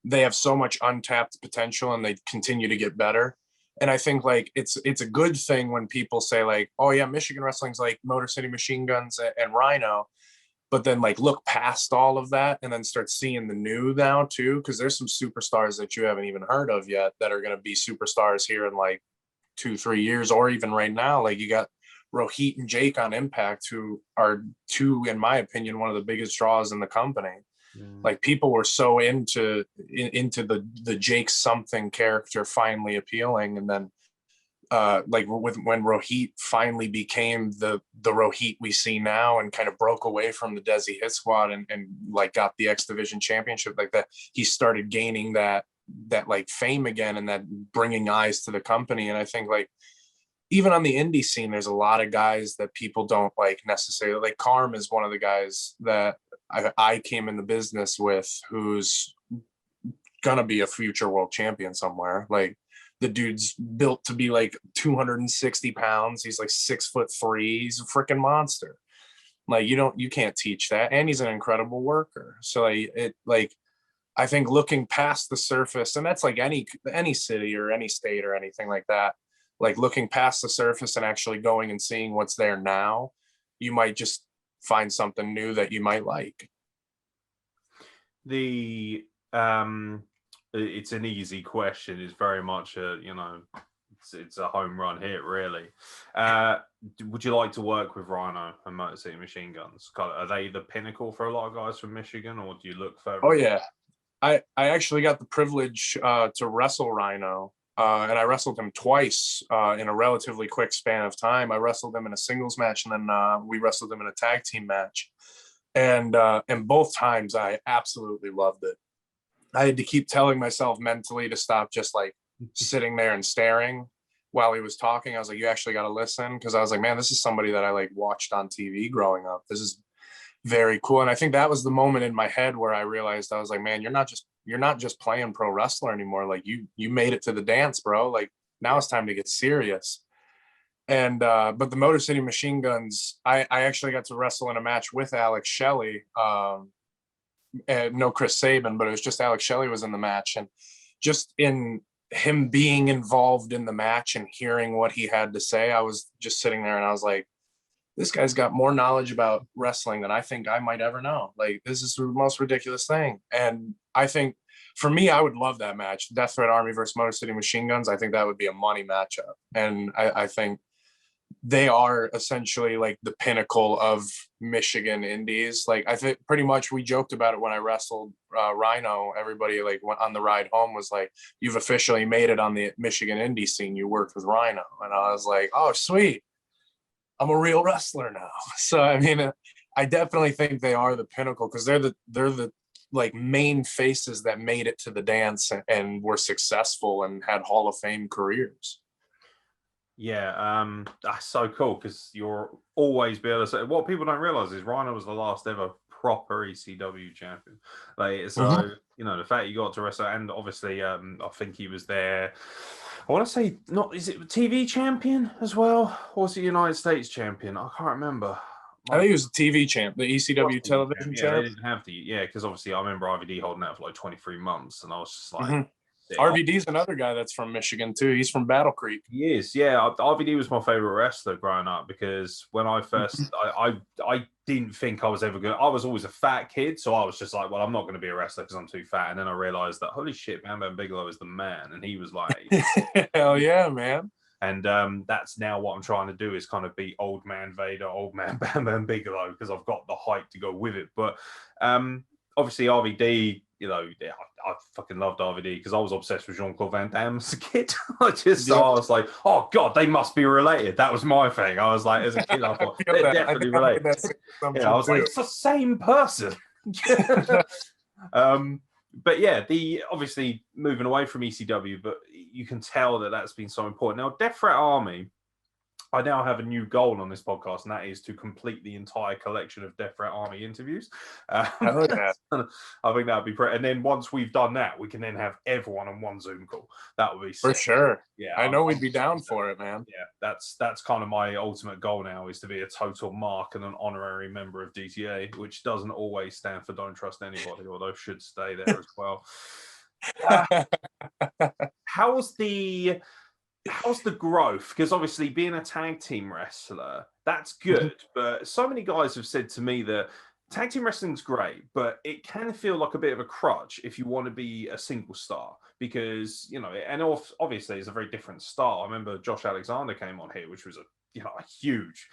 they have so much untapped potential and they continue to get better. And I think like it's a good thing when people say like, oh yeah, Michigan wrestling's like Motor City Machine Guns and Rhino, but then like look past all of that and then start seeing the new now too, because there's some superstars that you haven't even heard of yet that are going to be superstars here in like 2-3 years, or even right now. Like you got Rohit and Jake on Impact, who are two, in my opinion, one of the biggest draws in the company. Like people were so into the Jake Something character finally appealing, and then like when Rohit finally became the Rohit we see now and kind of broke away from the Desi Hit Squad and like got the X Division championship, like that, he started gaining that like fame again and that bringing eyes to the company. And I think like even on the indie scene, there's a lot of guys that people don't like necessarily. Like Karm is one of the guys that I came in the business with, who's gonna be a future world champion somewhere. Like the dude's built to be like 260 pounds. He's like 6'3". He's a freaking monster. Like you can't teach that. And he's an incredible worker. So I think looking past the surface, and that's like any city or any state or anything like that, like looking past the surface and actually going and seeing what's there now, you might just find something new that you might like. It's an easy question. It's very much it's a home run hit, really. Would you like to work with Rhino and Motor City Machine Guns? Are they the pinnacle for a lot of guys from Michigan, or do you look further? Oh yeah, I actually got the privilege to wrestle Rhino, and I wrestled him twice in a relatively quick span of time. I wrestled him in a singles match, and then we wrestled him in a tag team match. And both times I absolutely loved it. I had to keep telling myself mentally to stop just like sitting there and staring while he was talking. I was like, you actually got to listen, because I was like, man, this is somebody that I like watched on TV growing up. This is very cool. And I think that was the moment in my head where I realized, I was like, man, you're not just playing pro wrestler anymore. Like you made it to the dance, bro. Like now it's time to get serious. And but the Motor City Machine Guns, I actually got to wrestle in a match with Alex Shelley. No Chris Sabin, but it was just Alex Shelley was in the match. And just in him being involved in the match and hearing what he had to say, I was just sitting there and I was like, this guy's got more knowledge about wrestling than I think I might ever know. Like, this is the most ridiculous thing. And I think for me, I would love that match. Death Threat Army versus Motor City Machine Guns. I think that would be a money matchup. And I think they are essentially like the pinnacle of Michigan indies. Like, I think pretty much we joked about it when I wrestled Rhino. Everybody like went on the ride home was like, you've officially made it on the Michigan indie scene. You worked with Rhino. And I was like, oh, sweet. I'm a real wrestler now. So, I mean, I definitely think they are the pinnacle, because they're the like main faces that made it to the dance and were successful and had Hall of Fame careers. Yeah, that's so cool, because you're always be able to say, what people don't realize is Rhino was the last ever proper ECW champion. Like, so you know, the fact you got to wrestle, and obviously I think he was there, I want to say, not, is it TV champion as well, or was he United States champion? I can't remember. I think he was the TV champ, the ECW television champ. They didn't have because obviously I remember RVD holding that for like 23 months, and I was just like, RVD's another guy that's from Michigan too. He's from Battle Creek. He is, yeah. RVD was my favorite wrestler growing up, because when I first, I didn't think I was ever good. I was always a fat kid, so I was just like, well, I'm not going to be a wrestler because I'm too fat. And then I realized that, holy shit, Bam Bam Bigelow is the man, and he was like, hell yeah, man. And that's now what I'm trying to do, is kind of be old man Vader, old man Bam Bam Bigelow, because I've got the height to go with it. But obviously RVD, you know, I fucking loved RVD because I was obsessed with Jean-Claude Van Damme as a kid. I was like, oh God, they must be related. That was my thing. I was like, as a kid, I thought, they're definitely related. I was like, it's the same person. But yeah, obviously moving away from ECW, but you can tell that that's been so important. Now, Death Threat Army, I now have a new goal on this podcast, and that is to complete the entire collection of Death Threat Army interviews. I think that would be great. And then once we've done that, we can then have everyone on one Zoom call. That would be for sick. sure. Yeah, I know we'd be down for it, man. Yeah, that's kind of my ultimate goal now, is to be a total mark and an honorary member of DTA, which doesn't always stand for Don't Trust Anybody, although should stay there as well. How's the growth? Because obviously being a tag team wrestler, that's good. But so many guys have said to me that tag team wrestling's great, but it can feel like a bit of a crutch if you want to be a single star, because, you know, and obviously it's a very different style. I remember Josh Alexander came on here, which was a huge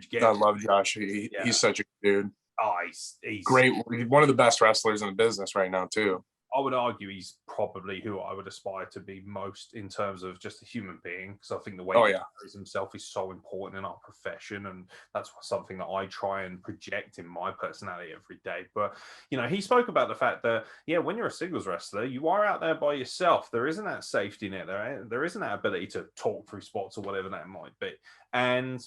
guest. I love Josh. He's such a good dude. Oh, he's great. One of the best wrestlers in the business right now too. I would argue he's probably who I would aspire to be most in terms of just a human being, because I think the way Oh he yeah. carries himself is so important in our profession, and that's something that I try and project in my personality every day. But he spoke about the fact that when you're a singles wrestler, you are out there by yourself. There isn't that safety net. There isn't that ability to talk through spots or whatever that might be, and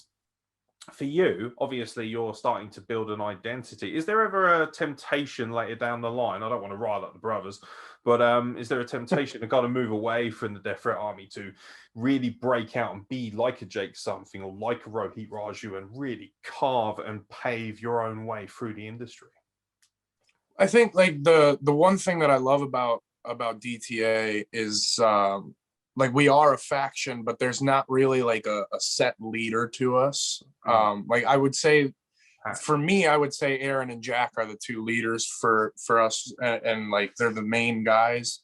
for you, obviously, you're starting to build an identity. Is there ever a temptation later down the line? I don't want to rile up the brothers, but is there a temptation to kind of move away from the Death Threat Army to really break out and be like a Jake something or like a Rohit Raju and really carve and pave your own way through the industry? I think like the one thing that I love about DTA is like we are a faction, but there's not really like a set leader to us. Like I would say, for me, I would say Aeron and Jack are the two leaders for us, and like they're the main guys.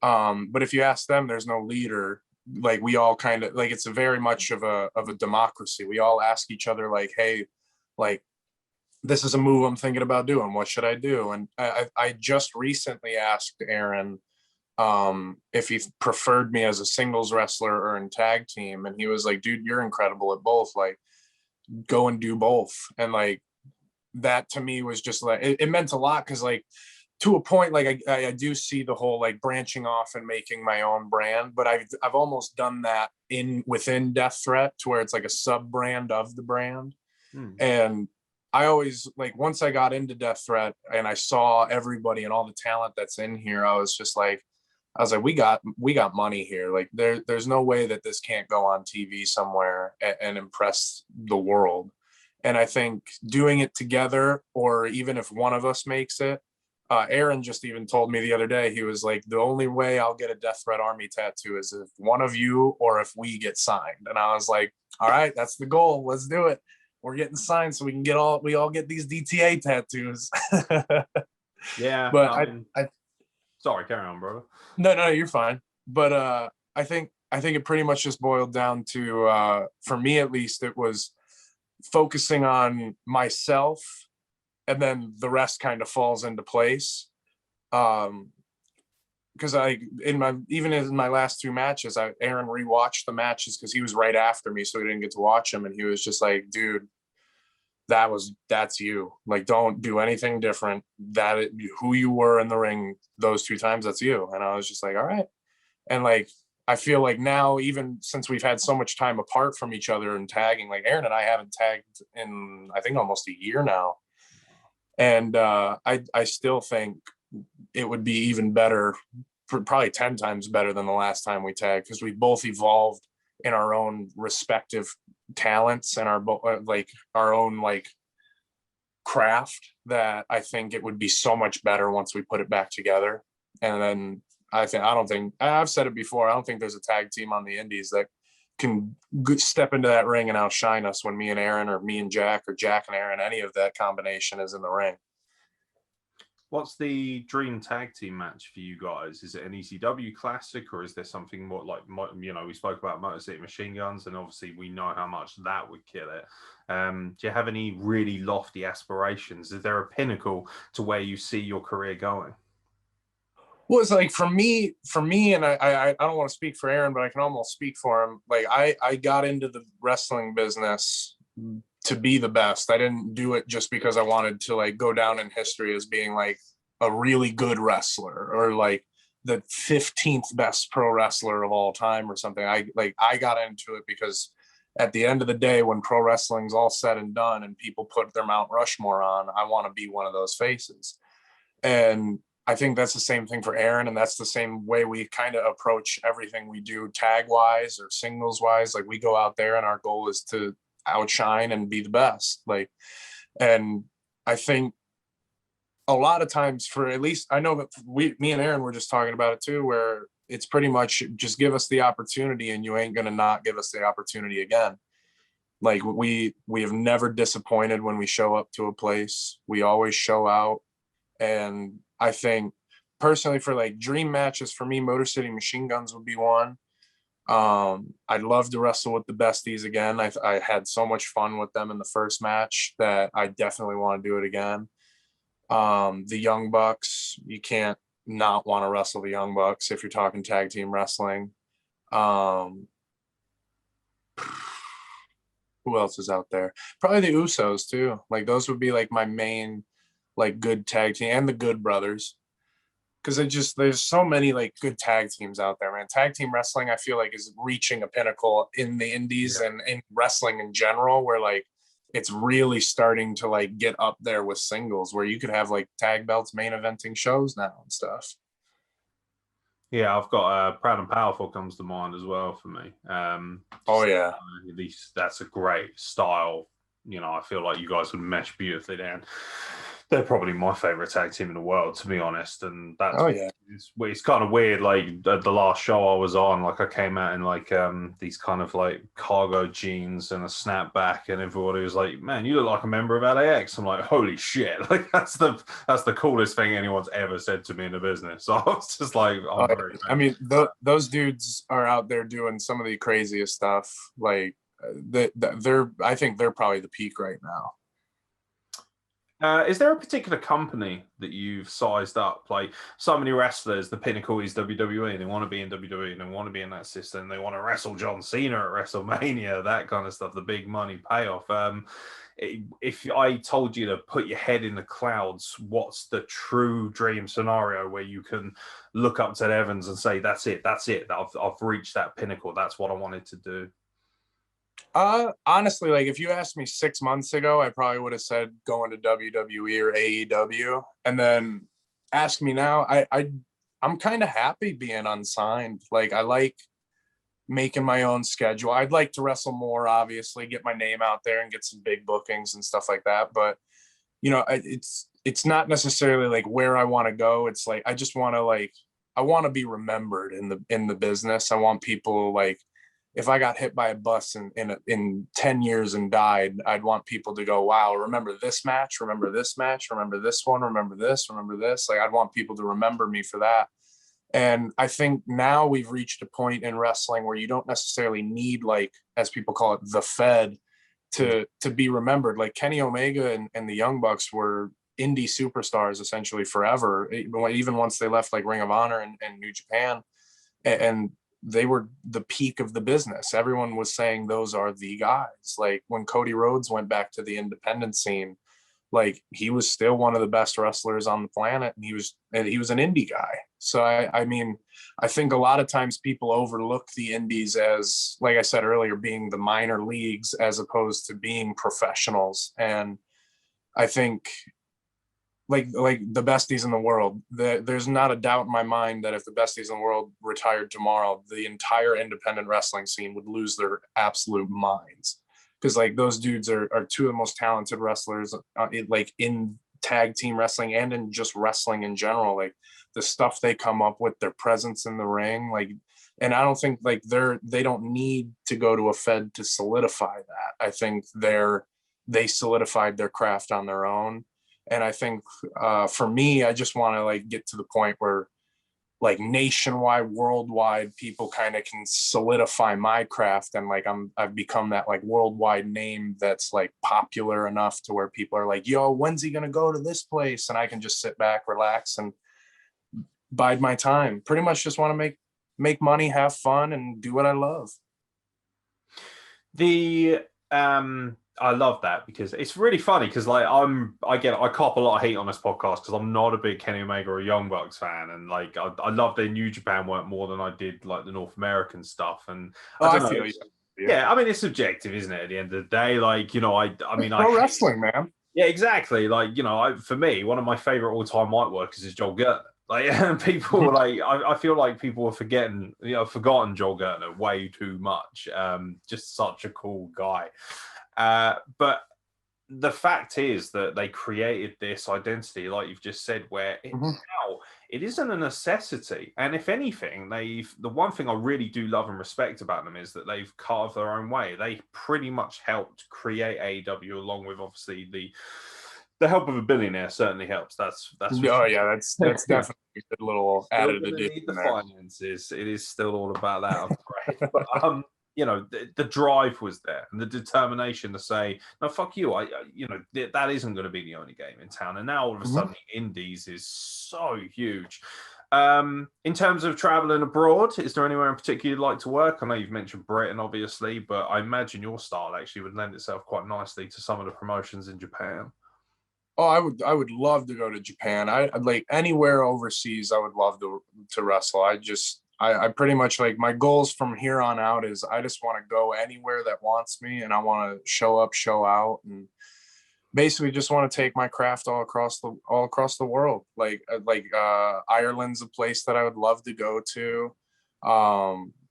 But if you ask them, there's no leader. Like we all kind of like it's a very much of a democracy. We all ask each other like, hey, like this is a move I'm thinking about doing. What should I do? And I just recently asked Aeron if he preferred me as a singles wrestler or in tag team, and he was like, dude, you're incredible at both, like go and do both. And like that to me was just like it meant a lot, because like to a point, like I do see the whole like branching off and making my own brand, but I've almost done that within Death Threat to where it's like a sub brand of the brand. And I always like once I got into Death Threat and I saw everybody and all the talent that's in here, I was like, we got money here. Like there's no way that this can't go on TV somewhere and impress the world. And I think doing it together, or even if one of us makes it, Aeron just even told me the other day, he was like, the only way I'll get a Death Threat Army tattoo is if one of you or if we get signed. And I was like, all right, that's the goal. Let's do it. We're getting signed so we can we all get these DTA tattoos. Yeah. But I sorry, carry on, brother. No, you're fine. But I think it pretty much just boiled down to for me at least, it was focusing on myself, and then the rest kind of falls into place. Because even in my last two matches, Aeron rewatched the matches because he was right after me, so he didn't get to watch them, and he was just like, dude, that's you. Like, don't do anything different. Who you were in the ring those two times, that's you. And I was just like, all right. And like I feel like now, even since we've had so much time apart from each other and tagging, like Aeron and I haven't tagged in I think almost a year now. And I still think it would be even better, probably 10 times better than the last time we tagged, because we both evolved in our own respective talents and our own like craft, that I think it would be so much better once we put it back together. And then I've said it before, I don't think there's a tag team on the indies that can step into that ring and outshine us when me and Aeron, or me and Jack, or Jack and Aeron, any of that combination is in the ring. What's the dream tag team match for you guys? Is it an ECW classic, or is there something more like, we spoke about Motor City Machine Guns, and obviously we know how much that would kill it. Do you have any really lofty aspirations? Is there a pinnacle to where you see your career going? Well, it's like for me, and I don't want to speak for Aeron, but I can almost speak for him. Like I got into the wrestling business to be the best. I didn't do it just because I wanted to like go down in history as being like a really good wrestler, or like the 15th best pro wrestler of all time or something. I got into it because at the end of the day, when pro wrestling's all said and done and people put their Mount Rushmore on, I want to be one of those faces. And I think that's the same thing for Aeron, and that's the same way we kind of approach everything we do, tag wise or singles wise. Like we go out there and our goal is to outshine and be the best. Like, and I think a lot of times, for at least I know that me and Aeron were just talking about it too, where it's pretty much just give us the opportunity and you ain't gonna not give us the opportunity again. Like we have never disappointed when we show up to a place. We always show out. And I think personally, for like dream matches for me, Motor City Machine Guns would be one. I'd love to wrestle with the Besties again. I had so much fun with them in the first match that I definitely want to do it again. The Young Bucks, you can't not want to wrestle the Young Bucks if you're talking tag team wrestling. Um, who else is out there? Probably the Usos too. Like those would be like my main like good tag team, and the Good Brothers. Because it just there's so many like good tag teams out there, man. Tag team wrestling, I feel like, is reaching a pinnacle in the indies and in wrestling in general, where like it's really starting to like get up there with singles, where you could have like tag belts main eventing shows now and stuff. Yeah, I've got Proud and Powerful comes to mind as well for me. Oh yeah, at least that's a great style. You know, I feel like you guys would mesh beautifully down. They're probably my favorite tag team in the world, to be honest. And that's it's kind of weird. Like at the last show I was on, like I came out in like these kind of like cargo jeans and a snapback, and everybody was like, "Man, you look like a member of LAX." I'm like, "Holy shit!" Like that's the coolest thing anyone's ever said to me in the business. So I was just like, I mean, those dudes are out there doing some of the craziest stuff. Like they're I think they're probably the peak right now. Is there a particular company that you've sized up? Like so many wrestlers, the pinnacle is WWE. They want to be in WWE. They want to be in that system. They want to wrestle John Cena at WrestleMania, that kind of stuff, the big money payoff. If I told you to put your head in the clouds, what's the true dream scenario where you can look up to the heavens and say, that's it. I've reached that pinnacle. That's what I wanted to do. Honestly, like if you asked me 6 months ago, I probably would have said going to WWE or AEW. And then ask me now, I'm kind of happy being unsigned. Like I like making my own schedule. I'd like to wrestle more, obviously, get my name out there and get some big bookings and stuff like that. But you know, it's not necessarily like where I want to go. It's like I just want to I want to be remembered in the business. I want people like, if I got hit by a bus in 10 years and died, I'd want people to go, wow, remember this match, remember this match, remember this one, remember this, remember this. Like I'd want people to remember me for that. And I think now we've reached a point in wrestling where you don't necessarily need, like, as people call it, the Fed to be remembered. Like Kenny Omega and the Young Bucks were indie superstars essentially forever, even once they left like Ring of Honor and New Japan. And they were the peak of the business. Everyone was saying those are the guys. Like when Cody Rhodes went back to the independent scene, like he was still one of the best wrestlers on the planet, and he was an indie guy. So I mean, I think a lot of times people overlook the indies as, like I said earlier, being the minor leagues as opposed to being professionals. And I think like the besties in the world, there's not a doubt in my mind that if the besties in the world retired tomorrow, the entire independent wrestling scene would lose their absolute minds, because like those dudes are two of the most talented wrestlers like in tag team wrestling and in just wrestling in general. Like the stuff they come up with, their presence in the ring, like, and I don't think like they don't need to go to a Fed to solidify that. I think they solidified their craft on their own. And I think for me, I just want to like get to the point where like nationwide, worldwide, people kind of can solidify my craft, and like I've become that like worldwide name that's like popular enough to where people are like, yo, when's he gonna go to this place? And I can just sit back, relax, and bide my time. Pretty much just want to make money, have fun, and do what I love. I love that, because it's really funny, because like I cop a lot of heat on this podcast because I'm not a big Kenny Omega or Young Bucks fan, and like I love their New Japan work more than I did like the North American stuff. And I don't know. Yeah, I mean it's subjective, isn't it? At the end of the day, like, you know, I mean, pro wrestling, man. Yeah, exactly. Like, you know, for me, one of my favorite all-time mic workers is Joel Gertner. Like people like I feel like people are forgotten Joel Gertner way too much. Just such a cool guy. But the fact is that they created this identity, like you've just said, where now it isn't a necessity. And if anything, the one thing I really do love and respect about them is that they've carved their own way. They pretty much helped create AEW, along with obviously the help of a billionaire certainly helps. That's yeah, that's definitely a good little added addition. The finances, it is still all about that, I'm afraid. But you know, the drive was there, and the determination to say, no, fuck you. You know, that isn't going to be the only game in town. And now all of a sudden, the indies is so huge. In terms of traveling abroad, is there anywhere in particular you'd like to work? I know you've mentioned Britain, obviously, but I imagine your style actually would lend itself quite nicely to some of the promotions in Japan. Oh, I would love to go to Japan. I'd like anywhere overseas. I would love to wrestle. I pretty much like my goals from here on out is I just want to go anywhere that wants me, and I want to show up, show out, and basically just want to take my craft all across the world. Ireland's a place that I would love to go to.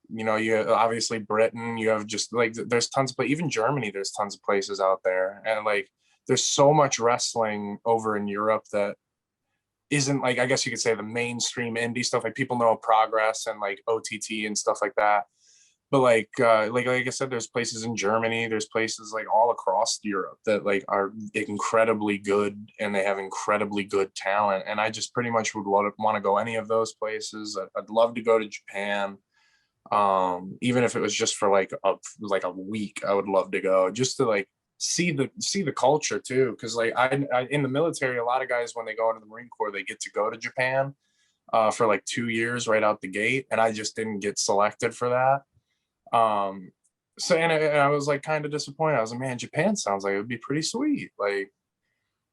You obviously Britain, you have just like there's tons of even Germany, there's tons of places out there. And like there's so much wrestling over in Europe that isn't like, I guess you could say, the mainstream indie stuff. Like people know Progress and like OTT and stuff like that. But like I said, there's places in Germany, there's places like all across Europe that like are incredibly good, and they have incredibly good talent. And I just pretty much would want to go any of those places. I'd love to go to Japan. Even if it was just for like a week, I would love to go just to like see the culture too. Because like I in the military, a lot of guys when they go into the Marine Corps, they get to go to Japan for like 2 years right out the gate, and I just didn't get selected for that. I was like kind of disappointed. I was like, man, Japan sounds like it would be pretty sweet. Like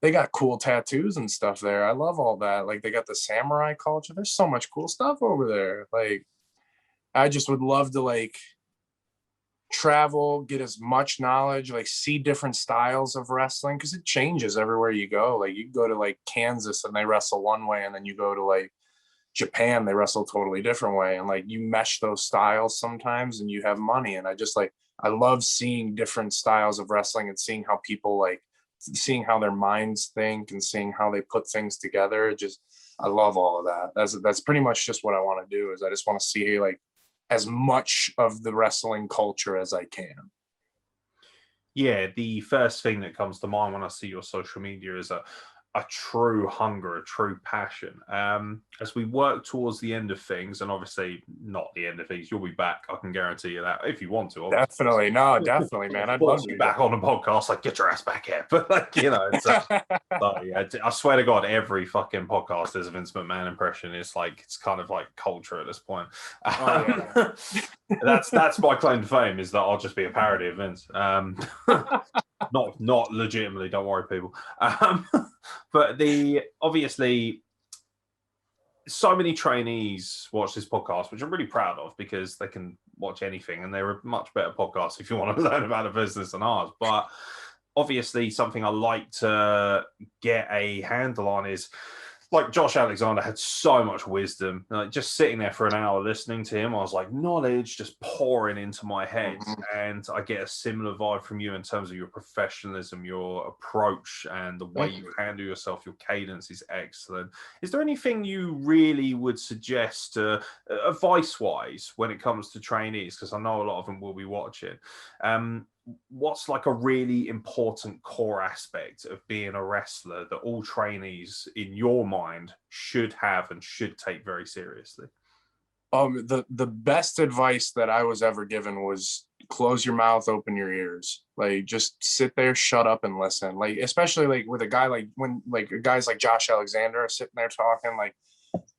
they got cool tattoos and stuff there. I love all that. Like they got the samurai culture. There's so much cool stuff over there. Like I just would love to like travel, get as much knowledge, like see different styles of wrestling, because it changes everywhere you go. Like you go to like Kansas and they wrestle one way, and then you go to like Japan, they wrestle a totally different way. And like you mesh those styles sometimes and you have money. And I love seeing different styles of wrestling and seeing how people like seeing how their minds think and seeing how they put things together. I love all of that. That's pretty much just what I want to do. Is I just want to see like as much of the wrestling culture as I can. Yeah, the first thing that comes to mind when I see your social media is a true hunger, a true passion. As we work towards the end of things, and obviously not the end of things, you'll be back. I can guarantee you that if you want to. Obviously. Definitely, no, definitely, man. I'd love to be back on the podcast. Like, get your ass back here. But like, it's yeah, I swear to God, every fucking podcast is a Vince McMahon impression. It's kind of like culture at this point. Oh, yeah. that's my claim to fame, is that I'll just be a parody of Vince. Not legitimately. Don't worry, people. But obviously so many trainees watch this podcast, which I'm really proud of, because they can watch anything and they're a much better podcast if you want to learn about a business than ours. But obviously something I like to get a handle on is, like, Josh Alexander had so much wisdom. Like, just sitting there for an hour listening to him, I was like, knowledge just pouring into my head. And I get a similar vibe from you in terms of your professionalism, your approach, and the way you handle yourself. Your cadence is excellent. Is there anything you really would suggest, advice-wise, when it comes to trainees? Because I know a lot of them will be watching. What's like a really important core aspect of being a wrestler that all trainees in your mind should have and should take very seriously? The best advice that I was ever given was close your mouth, open your ears. Like just sit there, shut up and listen. Like especially like with a guy like when like guys like Josh Alexander are sitting there talking, like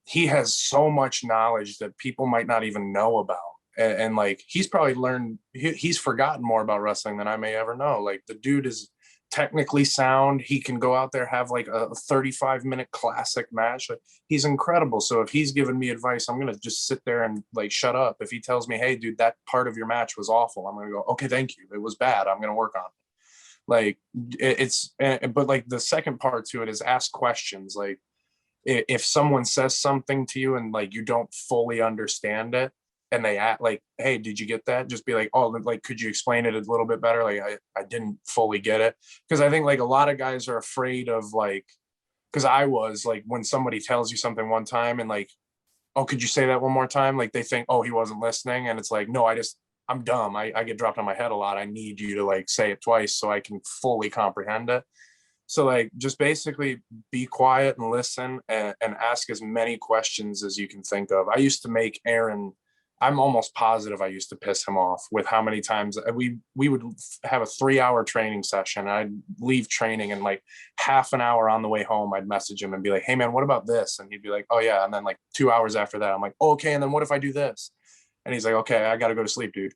he has so much knowledge that people might not even know about. And like he's probably he's forgotten more about wrestling than I may ever know. Like the dude is technically sound. He can go out there, have like a 35-minute classic match. Like he's incredible. So if he's giving me advice, I'm gonna just sit there and like shut up. If he tells me, hey dude, that part of your match was awful, I'm gonna go, okay, thank you, it was bad, I'm gonna work on it. Like but like the second part to it is ask questions. Like if someone says something to you and like you don't fully understand it, and they act like, hey, did you get that? Just be like, oh, like, could you explain it a little bit better? Like, I didn't fully get it. Because I think like a lot of guys are afraid of like, because I was like, when somebody tells you something one time and like, oh, could you say that one more time? Like they think, oh, he wasn't listening. And it's like, no, I'm dumb. I get dropped on my head a lot. I need you to like say it twice so I can fully comprehend it. So like, just basically be quiet and listen and ask as many questions as you can think of. I used to make Aeron I'm almost positive I used to piss him off with how many times we would have a 3-hour training session. I'd leave training and like half an hour on the way home, I'd message him and be like, hey man, what about this? And he'd be like, oh yeah. And then like 2 hours after that, I'm like, oh, okay. And then what if I do this? And he's like, okay, I got to go to sleep, dude.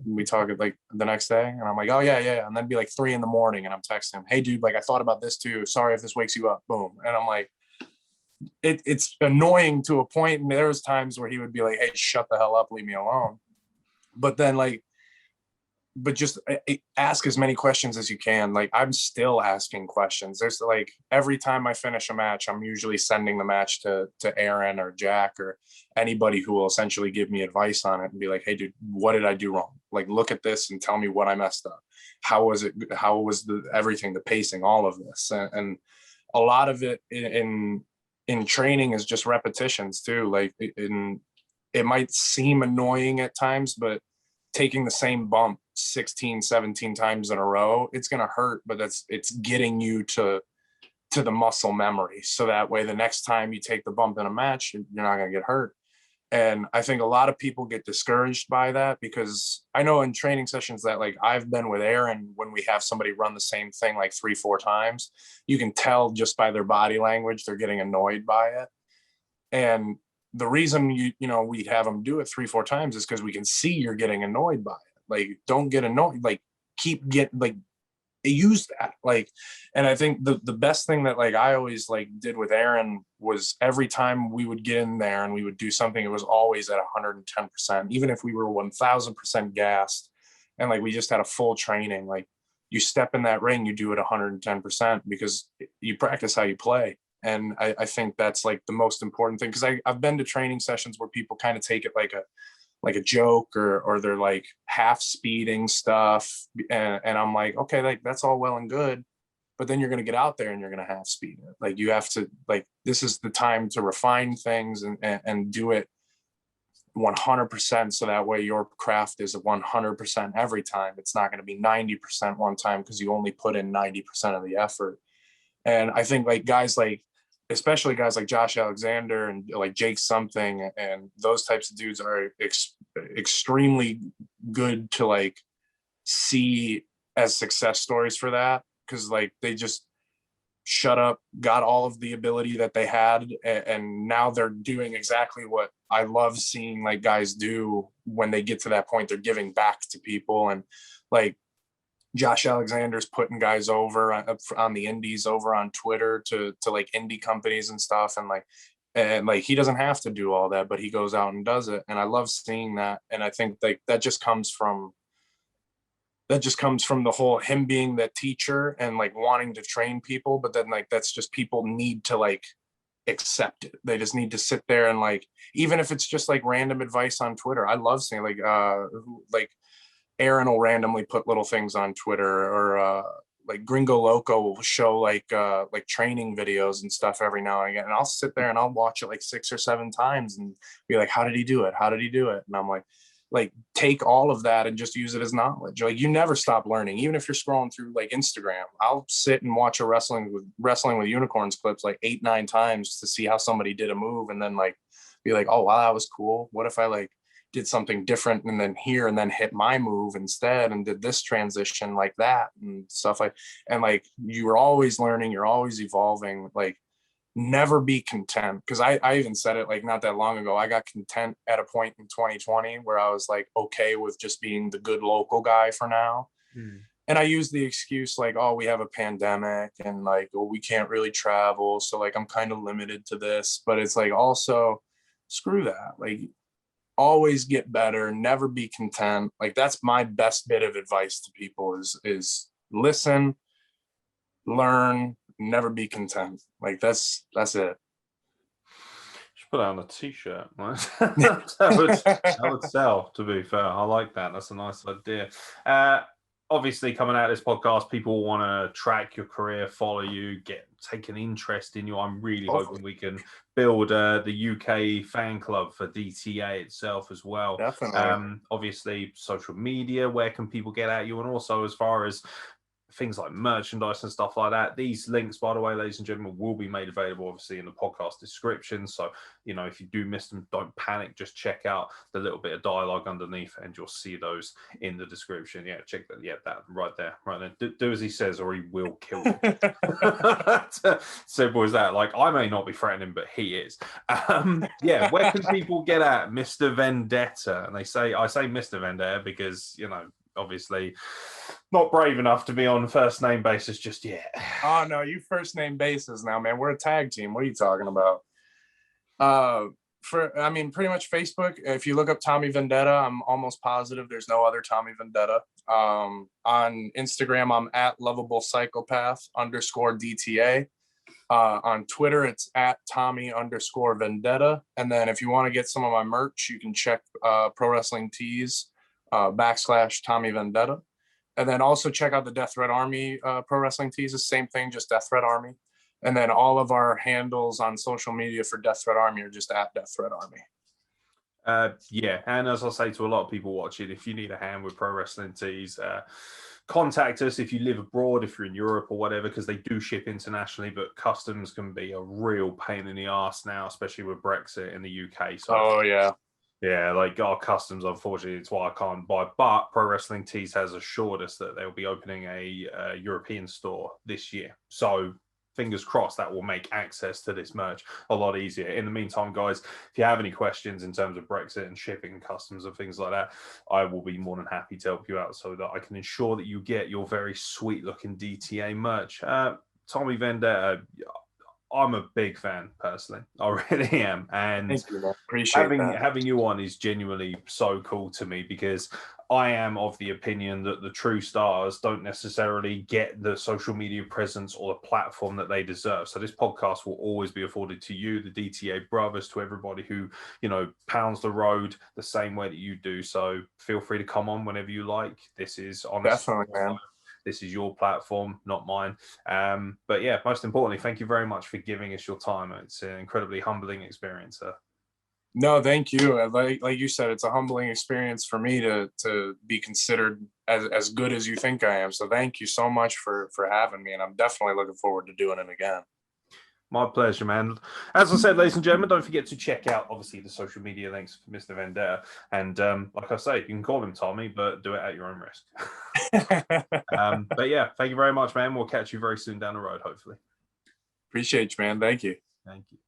We talk like the next day. And I'm like, oh yeah, yeah. And then be like 3 a.m. and I'm texting him, hey dude, like I thought about this too. Sorry if this wakes you up. Boom. And I'm like, it's annoying to a point. And there was times where he would be like, hey, shut the hell up, leave me alone. But then like, but just ask as many questions as you can. Like I'm still asking questions. There's like every time I finish a match, I'm usually sending the match to Aeron or Jack or anybody who will essentially give me advice on it and be like, hey dude, what did I do wrong? Like look at this and tell me what I messed up. How was it? How was the everything, the pacing, all of this? And a lot of it in training is just repetitions too. Like it might seem annoying at times, but taking the same bump 16, 17 times in a row, it's going to hurt, but it's getting you to the muscle memory. So that way, the next time you take the bump in a match, you're not going to get hurt. And I think a lot of people get discouraged by that, because I know in training sessions that like I've been with Aeron, when we have somebody run the same thing like 3-4 times, you can tell just by their body language, they're getting annoyed by it. And the reason we have them do it 3-4 times is because we can see you're getting annoyed by it. Like, don't get annoyed. Like, use that. Like, and I think the best thing that like I always like did with Aeron was every time we would get in there and we would do something, it was always at 110%, even if we were 1000% gassed and like we just had a full training. Like, you step in that ring, you do it 110% because you practice how you play. And I think that's like the most important thing, because I've been to training sessions where people kind of take it like a joke, or they're like half speeding stuff. And I'm like, okay, like that's all well and good, but then you're going to get out there and you're going to half speed it. Like, you have to, like, this is the time to refine things and do it 100%. So that way your craft is 100% every time. It's not going to be 90% one time because you only put in 90% of the effort. And I think like guys like, especially guys like Josh Alexander and like Jake something and those types of dudes are extremely good to like see as success stories for that, because like they just shut up, got all of the ability that they had, and now they're doing exactly what I love seeing like guys do when they get to that point. They're giving back to people. And like Josh Alexander's putting guys over on the indies over on Twitter to like indie companies and stuff. And like he doesn't have to do all that, but he goes out and does it. And I love seeing that. And I think like that just comes from the whole him being that teacher and like wanting to train people. But then like, that's just people need to like accept it. They just need to sit there and like, even if it's just like random advice on Twitter, I love seeing like Aeron will randomly put little things on Twitter, or like Gringo Loco will show like training videos and stuff every now and again. And I'll sit there and I'll watch it like 6 or 7 times and be like, how did he do it? How did he do it? And I'm like, take all of that and just use it as knowledge. Like, you never stop learning. Even if you're scrolling through like Instagram, I'll sit and watch a wrestling with unicorns clips like 8-9 times to see how somebody did a move, and then like be like, oh wow, that was cool. What if I like did something different and then hit my move instead and did this transition like that and stuff like. And like, you are always learning, you're always evolving. Like, never be content, because I even said it like not that long ago. I got content at a point in 2020 where I was like okay with just being the good local guy for now. And I used the excuse like, oh, we have a pandemic and like, oh, we can't really travel, so like I'm kind of limited to this. But it's like, also screw that. Like, always get better, never be content. Like, that's my best bit of advice to people is listen, learn, never be content. Like, that's it. Should put that on a t-shirt. that would sell, to be fair. I like that. That's a nice idea. Obviously, coming out of this podcast, people want to track your career, follow you, take an interest in you. I'm really hoping we can build the UK fan club for DTA itself as well. Definitely. Obviously, social media, where can people get at you? And also, as far as things like merchandise and stuff like that. These links, by the way, ladies and gentlemen, will be made available obviously in the podcast description. So, you know, if you do miss them, don't panic. Just check out the little bit of dialogue underneath and you'll see those in the description. Yeah, check that. Yeah, that right there. Do as he says or he will kill you. Simple as that. Like, I may not be threatening, but he is. Yeah, where can people get at Mr. Vendetta? And I say Mr. Vendetta because, you know, obviously not brave enough to be on first name basis just yet. Oh no, you first name basis now, man. We're a tag team. What are you talking about? Pretty much Facebook. If you look up Tommy Vendetta, I'm almost positive there's no other Tommy Vendetta. On Instagram, I'm at Loveable Psychopath _DTA. On Twitter, it's at Tommy _Vendetta. And then if you want to get some of my merch, you can check Pro Wrestling Tees / Tommy Vendetta. And then also check out the Death Threat Army Pro Wrestling Tees. The same thing, just Death Threat Army. And then all of our handles on social media for Death Threat Army are just at Death Threat Army. Yeah, and as I say to a lot of people watching, if you need a hand with Pro Wrestling Tees, contact us if you live abroad, if you're in Europe or whatever, because they do ship internationally, but customs can be a real pain in the ass now, especially with Brexit in the UK. So, oh, yeah. Yeah, like our customs, unfortunately, it's why I can't buy. But Pro Wrestling Tees has assured us that they'll be opening a European store this year. So fingers crossed that will make access to this merch a lot easier. In the meantime, guys, if you have any questions in terms of Brexit and shipping and customs and things like that, I will be more than happy to help you out so that I can ensure that you get your very sweet looking DTA merch. Tommy Vendetta, I'm a big fan personally. I really am. And thank you, man. Appreciate having you on is genuinely so cool to me because I am of the opinion that the true stars don't necessarily get the social media presence or the platform that they deserve. So this podcast will always be afforded to you, the DTA brothers, to everybody who, you know, pounds the road the same way that you do. So feel free to come on whenever you like. This is honestly, definitely, man. This is your platform, not mine. But yeah, most importantly, thank you very much for giving us your time. It's an incredibly humbling experience, sir. No, thank you. Like you said, it's a humbling experience for me to be considered as good as you think I am. So thank you so much for having me, and I'm definitely looking forward to doing it again. My pleasure, man. As I said, ladies and gentlemen, don't forget to check out, obviously, the social media links for Mr. Vendetta. And like I say, you can call him Tommy, but do it at your own risk. But yeah, thank you very much, man. We'll catch you very soon down the road, hopefully. Appreciate you, man. Thank you. Thank you.